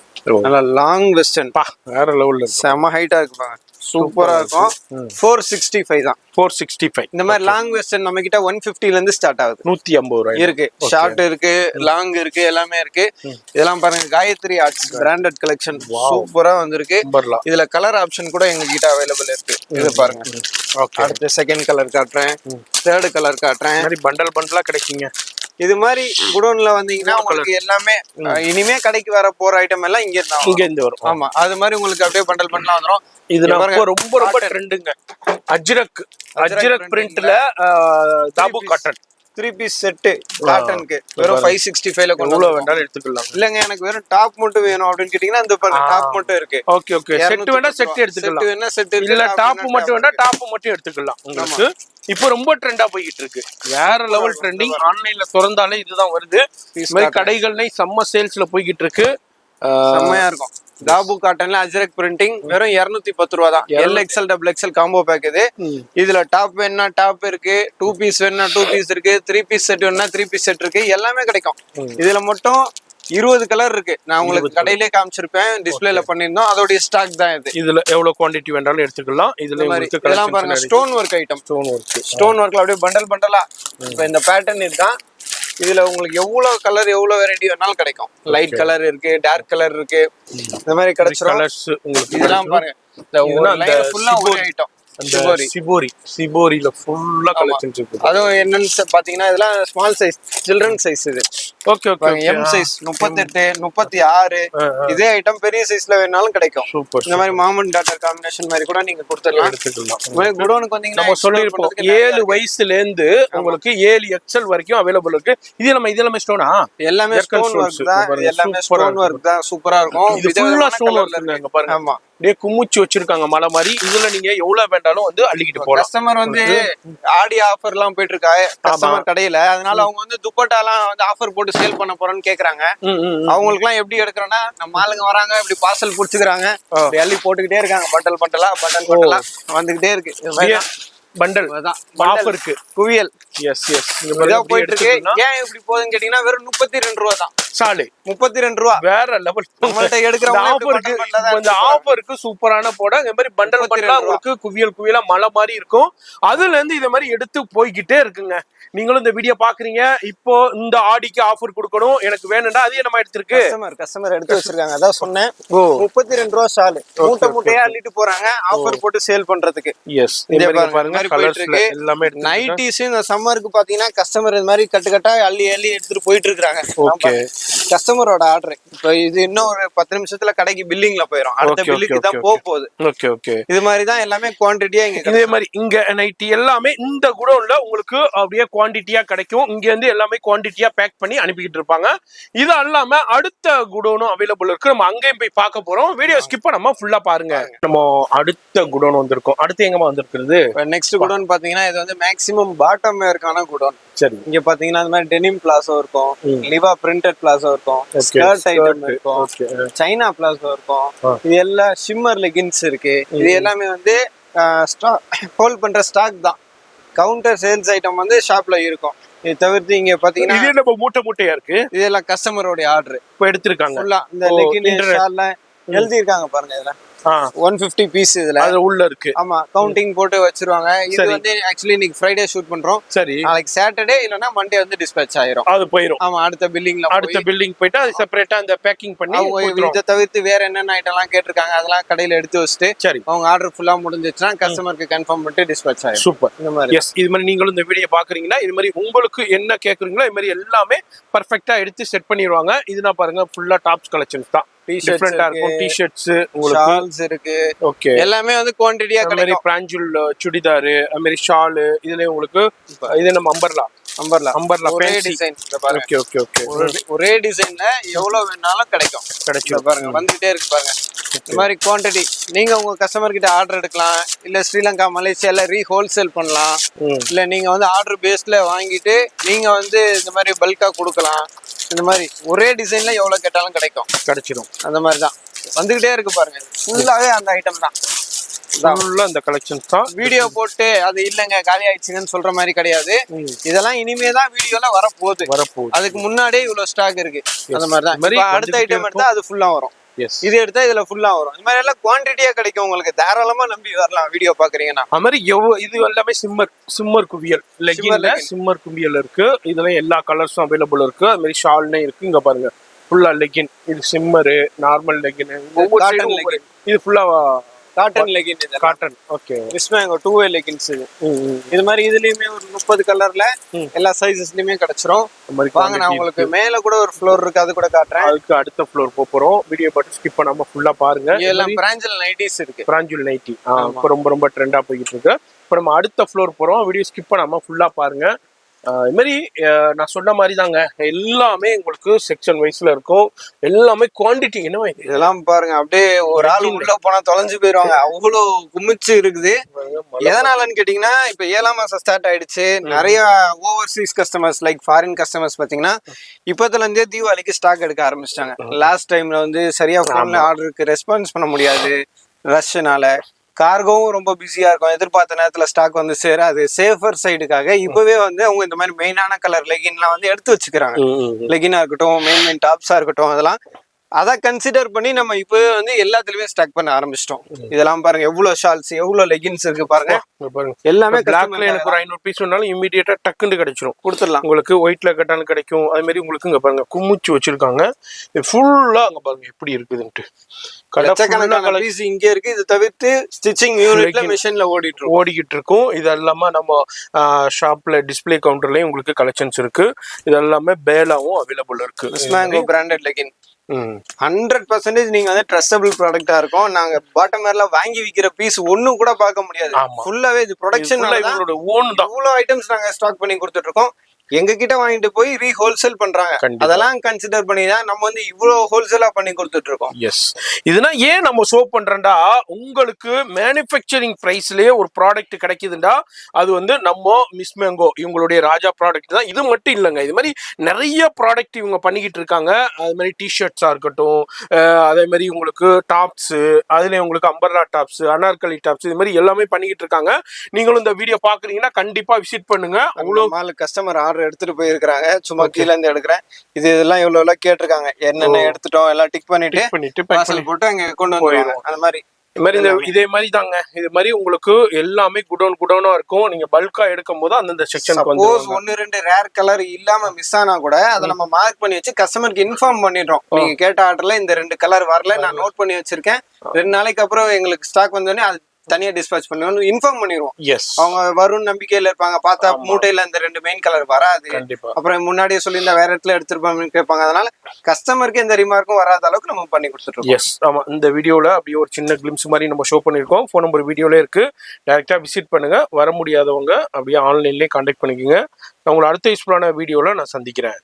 நல்லா லாங் வெஸ்டர்ன் பா, வேற லெவல்ல செம ஹைட்டா இருக்கு பாருங்க, சூப்பரா இருக்கும். 465 தான். 465. இந்த மாதிரி லாங் வெஸ்டர்ன் நம்ம கிட்ட 150 ல இருந்து ஸ்டார்ட் ஆகுது. 150 ரூபாய் இருக்கு. ஷார்ட் இருக்கு, லாங் இருக்கு, எல்லாமே இருக்கு. இதெல்லாம் பாருங்க காயத்ரி ஆர்ட்ஸ் பிராண்டட் கலெக்ஷன், சூப்பரா வந்திருக்கு. இதுல கலர் ஆப்ஷன் கூட எங்க கிட்ட அவைலபிள் இருக்கு. இது பாருங்க. அடுத்து செகண்ட் கலர் காட்டுறேன், தேர்ட் கலர் காட்டுறேன். பண்டல் பண்டலா கிடைக்குங்க. இது மாதிரி குடோன்ல வந்தீங்கன்னா உங்களுக்கு எல்லாமே இனிமே கடைக்கு வர போற ஐட்டம் எல்லாம் இங்க இருந்து வரும். ஆமா, அது மாதிரி உங்களுக்கு அப்படியே பண்டல் பண்ணலாம் வந்துரும். இது ரொம்ப ரொம்ப ட்ரெண்டுங்க. அஜ்ரக் பிரிண்ட்ல தாபு காட்டன் 3 பீஸ் செட் காட்டனுக்கு வெறும் 565 ல கொண்டு வேண்டாம் எடுத்துக்கலாம். இல்லங்க எனக்கு வெறும் டாப் மட்டும் வேணும் அப்படின்னு கேட்டீங்கன்னா இந்த டாப் மட்டும் இருக்கு. Okay okay. செட் வேணா செட் எடுத்துக்கலாம். செட் வேணா செட் இல்ல டாப் மட்டும் வேணா டாப் மட்டும் எடுத்துக்கலாம். உங்களுக்கு இப்போ ரொம்ப ட்ரெண்டா போயிட்டு இருக்கு. வேற லெவல் ட்ரெண்டிங். ஆன்லைன்ல திறந்தாலே இதுதான் வருது. இந்த மாதிரி கடைகள்ல செம்ம சேல்ஸ்ல போய்கிட்டு இருக்கு. செம்மையா இருக்கும். தாபு காட்டன்ல அஜ்ரக் பிரிண்டிங் வெறும் 210 ரூபா தான். LXL XXL காம்போ பேக் இது. இதுல டாப் வேணும்னா டாப் இருக்கு, 2 பீஸ் வேணும்னா 2 பீஸ் இருக்கு, 3 பீஸ் செட் வேணும்னா 3 பீஸ் செட் இருக்கு, எல்லாமே கிடைக்கும். இதுல மட்டும் 20 கலர் இருக்கு. நான் உங்களுக்கு கடையிலே காமிச்சிருப்பேன், டிஸ்பிளேல பண்ணிருந்தோம். அதோட ஸ்டாக் தான் இது. இதுல எவ்வளவு குவாண்டிட்டி வேண்டாலும் எடுத்துக்கலாம். இதுல இதெல்லாம் பாருங்க ஸ்டோன் ஒர்க் ஐட்டம். ஸ்டோன் ஒர்க்ல அப்படியே பண்டல் பண்டலா. இப்போ இந்த பேட்டர்ன் இதுதான். இதுல உங்களுக்கு எவ்வளவு கலர் எவ்வளவு வெரைட்டி வேணாலும் கிடைக்கும். லைட் கலர் இருக்கு, டார்க் கலர் இருக்கு, இந்த மாதிரி கிடைச்சிரும். இதெல்லாம் பாருங்க, இந்த ஒரு லைன் ஃபுல்லா ஒரே ஐட்டம். சிபோரில ஃபுல்லா கலெக்ஷன்ஸ் இருக்கு. அதுவும் என்னன்னு பாத்தீங்கன்னா இதெல்லாம் ஸ்மால் சைஸ், சில்ட்ரன் சைஸ் இது. Okay okay. எம் சைஸ் 38 36 இதே ஐட்டம் பெரிய சைஸ்ல வேணாலும் கிடைக்கும். இந்த மாதிரி மாமன் டாட்டர் காம்பினேஷன் மாதிரி கூட நீங்க கொடுத்துடலாம், எடுத்துக்கலாம். குடோனுக்கு வந்தீங்கன்னா நம்ம சொல்லிருப்போம் 7 வயசுல இருந்து உங்களுக்கு 7XL வரைக்கும் அவைலபிள் இருக்கு. இது நம்ம ஸ்டோனா எல்லாமே ஸ்டோன் ஒர்க் தான். எல்லாமே ஸ்டோன் ஒர்க் தான், சூப்பரா இருக்கும். இது ஃபுல்லா ஸ்டோன் ஒர்க் இருக்கு பாருங்க. ஆமா, அப்படியே குமிச்சு வச்சிருக்காங்க மலை மாதிரி. இதுல நீங்க எவ்வளவு வேண்டாலும் வந்து அள்ளிக்கிட்டு போகலாம். கஸ்டமர் வந்து ஆடி ஆஃபர் எல்லாம் போயிட்டு இருக்கா கஸ்டமர் கடையில, அதனால அவங்க வந்து துப்பட்டா எல்லாம் வந்து ஆஃபர் போட்டு சேல் பண்ண போறோம்னு கேக்குறாங்க. அவங்களுக்கு எல்லாம் எப்படி எடுக்கிறோம்னா, நம்ம ஆளுங்க வராங்க இப்படி பார்சல் புடிச்சுக்கிறாங்க, அள்ளி போட்டுக்கிட்டே இருக்காங்க. பண்டல் பண்டலா வந்துகிட்டே இருக்கு. பண்டல் ஆஃபருக்கு குவியல். எஸ் எஸ் போயிட்டு இருக்கு. ஏன் இப்படி போகுதுன்னு கேட்டீங்கன்னா வெறும் 32 ரூபா தான். சாலு 32 ரூபா. வேற லெவல். நம்மள்ட்ட எடுக்கிறவங்க ஆஃபருக்கு சூப்பரான போட. இந்த மாதிரி பண்டல் பண்டலா உங்களுக்கு குவியலா மலை மாதிரி இருக்கும். அதுல இருந்து இத மாதிரி எடுத்து போய்கிட்டே இருக்குங்க. நீங்களும் இந்த வீடியோ பாக்குறீங்க, இப்போ இந்த ஆடிக்கு ஆஃபர் கொடுக்கணும் எனக்கு வேணும்டா, அது நம்ம எடுத்துருக்கு கஸ்டமர் எடுத்து வச்சிருக்காங்க. அதான் சொன்னேன், 32 ரூபா ஷாலு மூட்டையா அள்ளிட்டு போறாங்க ஆஃபர் போட்டு சேல் பண்றதுக்கு. எஸ், பாருங்க எல்லாமே நைட்டிஸ் இந்த சம்மருக்கு பாத்தீங்கன்னா கஸ்டமர் இந்த மாதிரி கட்டு கட்டா அள்ளி எடுத்துட்டு போயிட்டு இருக்காங்க. கஸ்டமரோட ஆர்டர். இப்போ இது இன்னும் ஒரு 10 நிமிஷத்துல கடைக்கு பில்லிங்ல போயிடும். அடுத்த Okay, பில்லுக்கு okay, தான் okay, போகுது. Okay okay. இது மாதிரி தான் எல்லாமே குவான்டிட்டியா இங்க இதே மாதிரி இங்க நைட்டி எல்லாமே இந்த குடோன்ல உங்களுக்கு அப்படியே குவாண்டிட்டியா கிடைக்கும். இங்க இருந்து எல்லாமே குவாண்டிட்டியா பேக் பண்ணி அனுப்பிக்கிட்டு இருப்பாங்க. இது அல்லாம அடுத்த குடோனும் அவைலபிள் இருக்கு. நம்ம அங்கேயும் போய் பார்க்க போறோம். வீடியோ ஸ்கிப் பண்ணாம ஃபுல்லா பாருங்க. நம்ம அடுத்த குடோன் வந்திருக்கோம். அடுத்து எங்கமா வந்திருக்கிறது? நெக்ஸ்ட் குடோன் பாத்தீங்கன்னா இது வந்து மேக்ஸிமம் பாட்டம் வேர்க்கான குடோன். சரி. இங்க பாத்தீங்கன்னா இந்த மாதிரி டெனிம் பிளாசோ இருக்கும், லிவா பிரிண்டட் பிளாசோ இருக்கும், ஸ்கர்ட் ஐட்டம் இருக்கும், சைனா பிளாசோ இருக்கும். இது எல்லாம் ஷிம்மர் லெகின்ஸ் இருக்கு. இது எல்லாமே வந்து ஹோல்ட் பண்ற ஸ்டாக் தான். கவுண்டர் சேல்ஸ் ஐட்டம் வந்து ஷாப்ல இருக்கும். இது தவிர்த்து இங்க பாத்தீங்கன்னா இது நம்ம மூட்டையா இருக்கு. இதெல்லாம் கஸ்டமரோட ஆர்டர் இப்போ எடுத்திருக்காங்க. ஃபுல்லா இந்த லெகின் ஷால்ல எழுதி இருக்காங்க பாருங்க. இதெல்லாம் 150 பீஸ் இதுல அது உள்ள இருக்கு. ஆமா, கவுண்டிங் போட்டு வச்சிருவாங்க. இது வந்து ஆக்சுவலி இன்னைக்கு ஃப்ரைடே ஷூட் பண்றோம். சரி. நாளைக்கு சாட்டர்டே இல்லனா மண்டே வந்து டிஸ்பேட்ச் ஆயிரும். அது போயிடும். ஆமா, அடுத்த பில்லிங்ல அடுத்த பில்டிங் போயிட்டு அது செப்பரேட்டா அந்த பேக்கிங் பண்ணி இதை தவிர்த்து வேற என்னென்ன ஐட்டம்லாம் கேட்டிருக்காங்க அதெல்லாம் கடையில எடுத்து வச்சுட்டு சரி அவங்க ஆர்டர் ஃபுல்லா முடிஞ்சிச்சுன்னா கஸ்டமருக்கு கன்ஃபார்ம் பண்ணிட்டு டிஸ்பேட்ச் ஆயிரும். சூப்பர். இந்த மாதிரி எஸ், இது மாதிரி நீங்களும் இந்த வீடியோ பாக்குறீங்கன்னா இது மாதிரி உங்களுக்கு என்ன கேக்குறீங்களோ இது மாதிரி எல்லாமே பர்ஃபெக்ட்டா எடுத்து செட் பண்ணிடுவாங்க. இதுனா பாருங்க ஃபுல்லா டாப்ஸ் கலெக்ஷன்ஸ் தான். டிஃபரெண்டா இருக்கும். டி-ஷர்ட்ஸ் உங்களுக்கு ஷால்ஸ் இருக்கு. ஓகே, எல்லாமே வந்து குவாண்டிட்டியா கிடைக்கும். பிராஞ்சுல் சுடிதார், அது மாதிரி ஷால், இதுல உங்களுக்கு இது நம்ம அம்பர்லா ஒரே டிசைன் பாருங்க. Okay okay okay. ஒரே டிசைன்ல எவ்வளவு வேணாலும் கிடைக்கும். பாருங்க வந்துட்டே இருக்கு பாருங்க. இந்த மாதிரி குவாண்டிட்டி நீங்க உங்க கஸ்டமர் கிட்ட ஆர்டர் எடுக்கலாம். இல்ல ஸ்ரீலங்கா மலேசியால ஹோல்சேல் பண்ணலாம். இல்ல நீங்க வந்து ஆர்டர் பேஸ்ல வாங்கிட்டு நீங்க வந்து இந்த மாதிரி பல்கா கொடுக்கலாம். இந்த மாதிரி ஒரே டிசைன்ல எவ்வளவு கேட்டாலும் கிடைச்சிடும். அந்த மாதிரி தான் வந்துகிட்டே இருக்கு பாருங்க. ஃபுல்லாவே அந்த ஐட்டம் தான். அந்த கலெக்ஷன்ஸ் தான். வீடியோ போட்டு அது இல்லங்க காலி ஆயிடுச்சுன்னு சொல்ற மாதிரி கிடையாது. இதெல்லாம் இனிமே தான் வீடியோல வரப்போகுது. அதுக்கு முன்னாடியே இவ்வளவு ஸ்டாக் இருக்கு. அந்த மாதிரி தான் அடுத்த ஐட்டம் எடுத்தா அது ஃபுல்லா வரும். இது எடுத்தா இதுல ஃபுல்லா வரும். இந்த மாதிரி எல்லாம் குவான்டிட்டியா கிடைக்கும். உங்களுக்கு தாராளமா நம்பி வரலாம் வீடியோ பாக்குறீங்கன்னா. அது மாதிரி இது எல்லாமே சிம்மர் குவியல் லெகின்ல சிம்மர் குவியல் இருக்கு. இதுல எல்லா கலர்ஸும் அவைலபிள் இருக்கு. அது மாதிரி ஷால்னே இருக்கு. இங்க பாருங்க ஃபுல்லா லெகின். இது சிம்மரு, நார்மல் லெகின், இது ஃபுல்லா காட்டன் லெகின். இது காட்டன். ஓகே, மிஸ்மேங்கோ 2way லெகின்ஸ். இது மாதிரி இதுலயுமே ஒரு 30 கலர்ல எல்லா சைஸஸ்லயுமே கிடைச்சிரும். வாங்க நான் உங்களுக்கு மேல கூட ஒரு ஃப்ளோர் இருக்கு, அது கூட காட்டுறேன். அதுக்கு அடுத்த ஃப்ளோர் போறோம். வீடியோ பார்த்து ஸ்கிப் பண்ணாம ஃபுல்லா பாருங்க. எல்லாம் பிராஞ்சல் நைட்டிஸ் இருக்கு. பிராஞ்சல் நைட்டி இப்போ ரொம்ப ட்ரெண்டா போயிட்டு இருக்கு. இப்போ நம்ம அடுத்த ஃப்ளோர் போறோம். வீடியோ ஸ்கிப் பண்ணாம ஃபுல்லா பாருங்க. இது மாதிரி நான் சொன்ன மாதிரி தாங்க எல்லாமே உங்களுக்கு செக்ஷன் வைஸ்ல இருக்கும். எல்லாமே குவாண்டிட்டி என்னவா இதெல்லாம் பாருங்க. அப்படியே ஒரு ஆள் உள்ள போனா தொலைஞ்சு போயிருவாங்க. அவ்வளவு குமிச்சு இருக்குது. எதனாலன்னு கேட்டீங்கன்னா இப்ப 7ஆம் மாசம் ஸ்டார்ட் ஆயிடுச்சு. நிறைய Overseas customers like foreign customers பாத்தீங்கன்னா இப்பத்துல இருந்தே தீபாவளிக்கு ஸ்டாக் எடுக்க ஆரம்பிச்சிட்டாங்க. லாஸ்ட் டைம்ல வந்து சரியா போன்ல ஆர்டருக்கு ரெஸ்பான்ஸ் பண்ண முடியாது ரஷ்னால. கார்கோவும் ரொம்ப பிஸியா இருக்கும். எதிர்பார்த்த நேரத்துல ஸ்டாக் வந்து சேராது. சேஃபர் சைடுக்காக இப்பவே வந்து அவங்க இந்த மாதிரி மெயினான கலர் லெகின்லாம் வந்து எடுத்து வச்சுக்கிறாங்க. லெகினா இருக்கட்டும், மெயின் டாப்ஸா இருக்கட்டும், அதெல்லாம் அதை கன்சிடர் பண்ணி நம்ம இப்பவே வந்து எல்லாத்துலயுமே ஸ்டாக் பண்ண ஆரம்பிச்சிட்டோம். இதெல்லாம் பாருங்க எவ்வளவு ஷால்ஸ், எவ்வளவு லெகின்ஸ் இருக்கு பாருங்க. எல்லாமே பிளாக்ல எனக்கு ஒரு 500 பீஸ் வேணாலும் இமிடியேட்டா டக்குன்னு கிடைச்சிரும். கொடுத்துடலாம். உங்களுக்கு ஒயிட்ல கட்டாலும் கிடைக்கும். அது மாதிரி உங்களுக்கு இங்க பாருங்க கும்முச்சு வச்சிருக்காங்க. ஃபுல்லா அங்க பாருங்க எப்படி இருக்குதுன்ட்டு. லட்சக்கணக்கான பீஸ் இங்க இருக்கு. இது தவிர்த்து ஸ்டிச்சிங் யூனிட்ல மிஷின்ல ஓடிக்கிட்டு இருக்கும். இது எல்லாமே நம்ம ஷாப்ல டிஸ்பிளே கவுண்டர்லயும் உங்களுக்கு கலெக்ஷன்ஸ் இருக்கு. இது எல்லாமே பேலாவும் அவைலபிள் இருக்கு. மிஸ்மேங்கோ பிராண்டட் லெகின் 100% நீங்க வந்து ட்ரஸ்டபிள் ப்ராடக்ட்டா இருக்கும். நாங்க பாட்டம் வேர்ல வாங்கி விக்கிற பீஸ் ஒண்ணும் கூட பார்க்க முடியாது. ஃபுல்லாவே இது ப்ரொடக்ஷன் இவங்களோட ஓன் தான். இவ்வளவு ஐட்டம்ஸ் நாங்க ஸ்டாக் பண்ணி கொடுத்துட்டு இருக்கோம். எங்க கிட்ட வாங்கிட்டு போய் ஹோல்சேல் பண்றாங்க. அதெல்லாம் கன்சிடர் பண்ணி தான் நம்ம வந்து இவ்வளவு ஹோல்சேலா பண்ணி கொடுத்துட்டு இருக்கோம். எஸ், இதுனா ஏன் நம்ம ஷோ பண்றோம்டா, உங்களுக்கு மேனுஃபேக்சரிங் பிரைஸ்லயே ஒரு ப்ராடக்ட் கிடைக்குதுண்டா அது வந்து நம்ம மிஸ்மேங்கோ இவங்களுடைய ராஜா ப்ராடக்ட் தான். இது மட்டும் இல்லைங்க, இது மாதிரி நிறைய ப்ராடக்ட் இவங்க பண்ணிக்கிட்டு இருக்காங்க. அது மாதிரி டிஷர்ட்ஸா இருக்கட்டும், அதே மாதிரி உங்களுக்கு டாப்ஸ், அதுல உங்களுக்கு அம்பர்லா டாப்ஸ், அனார்கலி டாப்ஸ், இது மாதிரி எல்லாமே பண்ணிக்கிட்டு இருக்காங்க. நீங்களும் இந்த வீடியோ பாக்குறீங்கன்னா கண்டிப்பா விசிட் பண்ணுங்க. அவ்வளவு கஸ்டமர் எடுத்துட்டு போயிருக்காங்க. சும்மா கீழ இருந்து எடுக்கிறேன். இதெல்லாம் எவ்வளவு கேட்டிருக்காங்க. என்னென்ன எடுத்துட்டோம் எல்லாம் டிக் பண்ணிட்டு பார்சல் போட்டு அங்க கொண்டு வந்துருவாங்க. அந்த மாதிரி இதே மாதிரி தாங்க. இது மாதிரி உங்களுக்கு எல்லாமே குடோனா இருக்கும். நீங்க பல்கா எடுக்கும் போது அந்தந்த செக்ஷனுக்கு வந்து 1-2 ரேர் கலர் இல்லாம மிஸ் ஆனா கூட அதை நம்ம மார்க் பண்ணி வச்சு கஸ்டமருக்கு இன்ஃபார்ம் பண்ணிடுறோம். நீங்க கேட்ட ஆர்டர்ல இந்த 2 கலர் வரல, நான் நோட் பண்ணி வச்சிருக்கேன். 2 நாளைக்கு அப்புறம் எங்களுக்கு ஸ்டாக் வந்தோடனே அது தனியா டிஸ்பேச் பண்ணுவோம், இன்ஃபார்ம் பண்ணிடுவோம். எஸ், அவங்க வரும் நம்பிக்கையில இருப்பாங்க, பார்த்தா மூட்டையில இந்த 2 மெயின் கலர் வராது, கண்டிப்பா. அப்புறம் முன்னாடியே சொல்லியிருந்தா வேற இடத்துல எடுத்துருப்பாங்கன்னு கேட்பாங்க. அதனால கஸ்டமருக்கு எந்த ரிமார்க்கும் வராத அளவுக்கு நம்ம பண்ணி கொடுத்துருக்கோம். எஸ், ஆமா. இந்த வீடியோல அப்படியே ஒரு சின்ன கிளிம்ஸ் மாதிரி நம்ம ஷோ பண்ணிருக்கோம். ஃபோன் நம்பர் வீடியோல இருக்கு, டைரக்டா விசிட் பண்ணுங்க. வர முடியாதவங்க அப்படியே ஆன்லைன்லயே கான்டாக்ட் பண்ணிக்கோங்க. நான் உங்களை அடுத்த யூஸ்ஃபுல்லான வீடியோல நான் சந்திக்கிறேன்.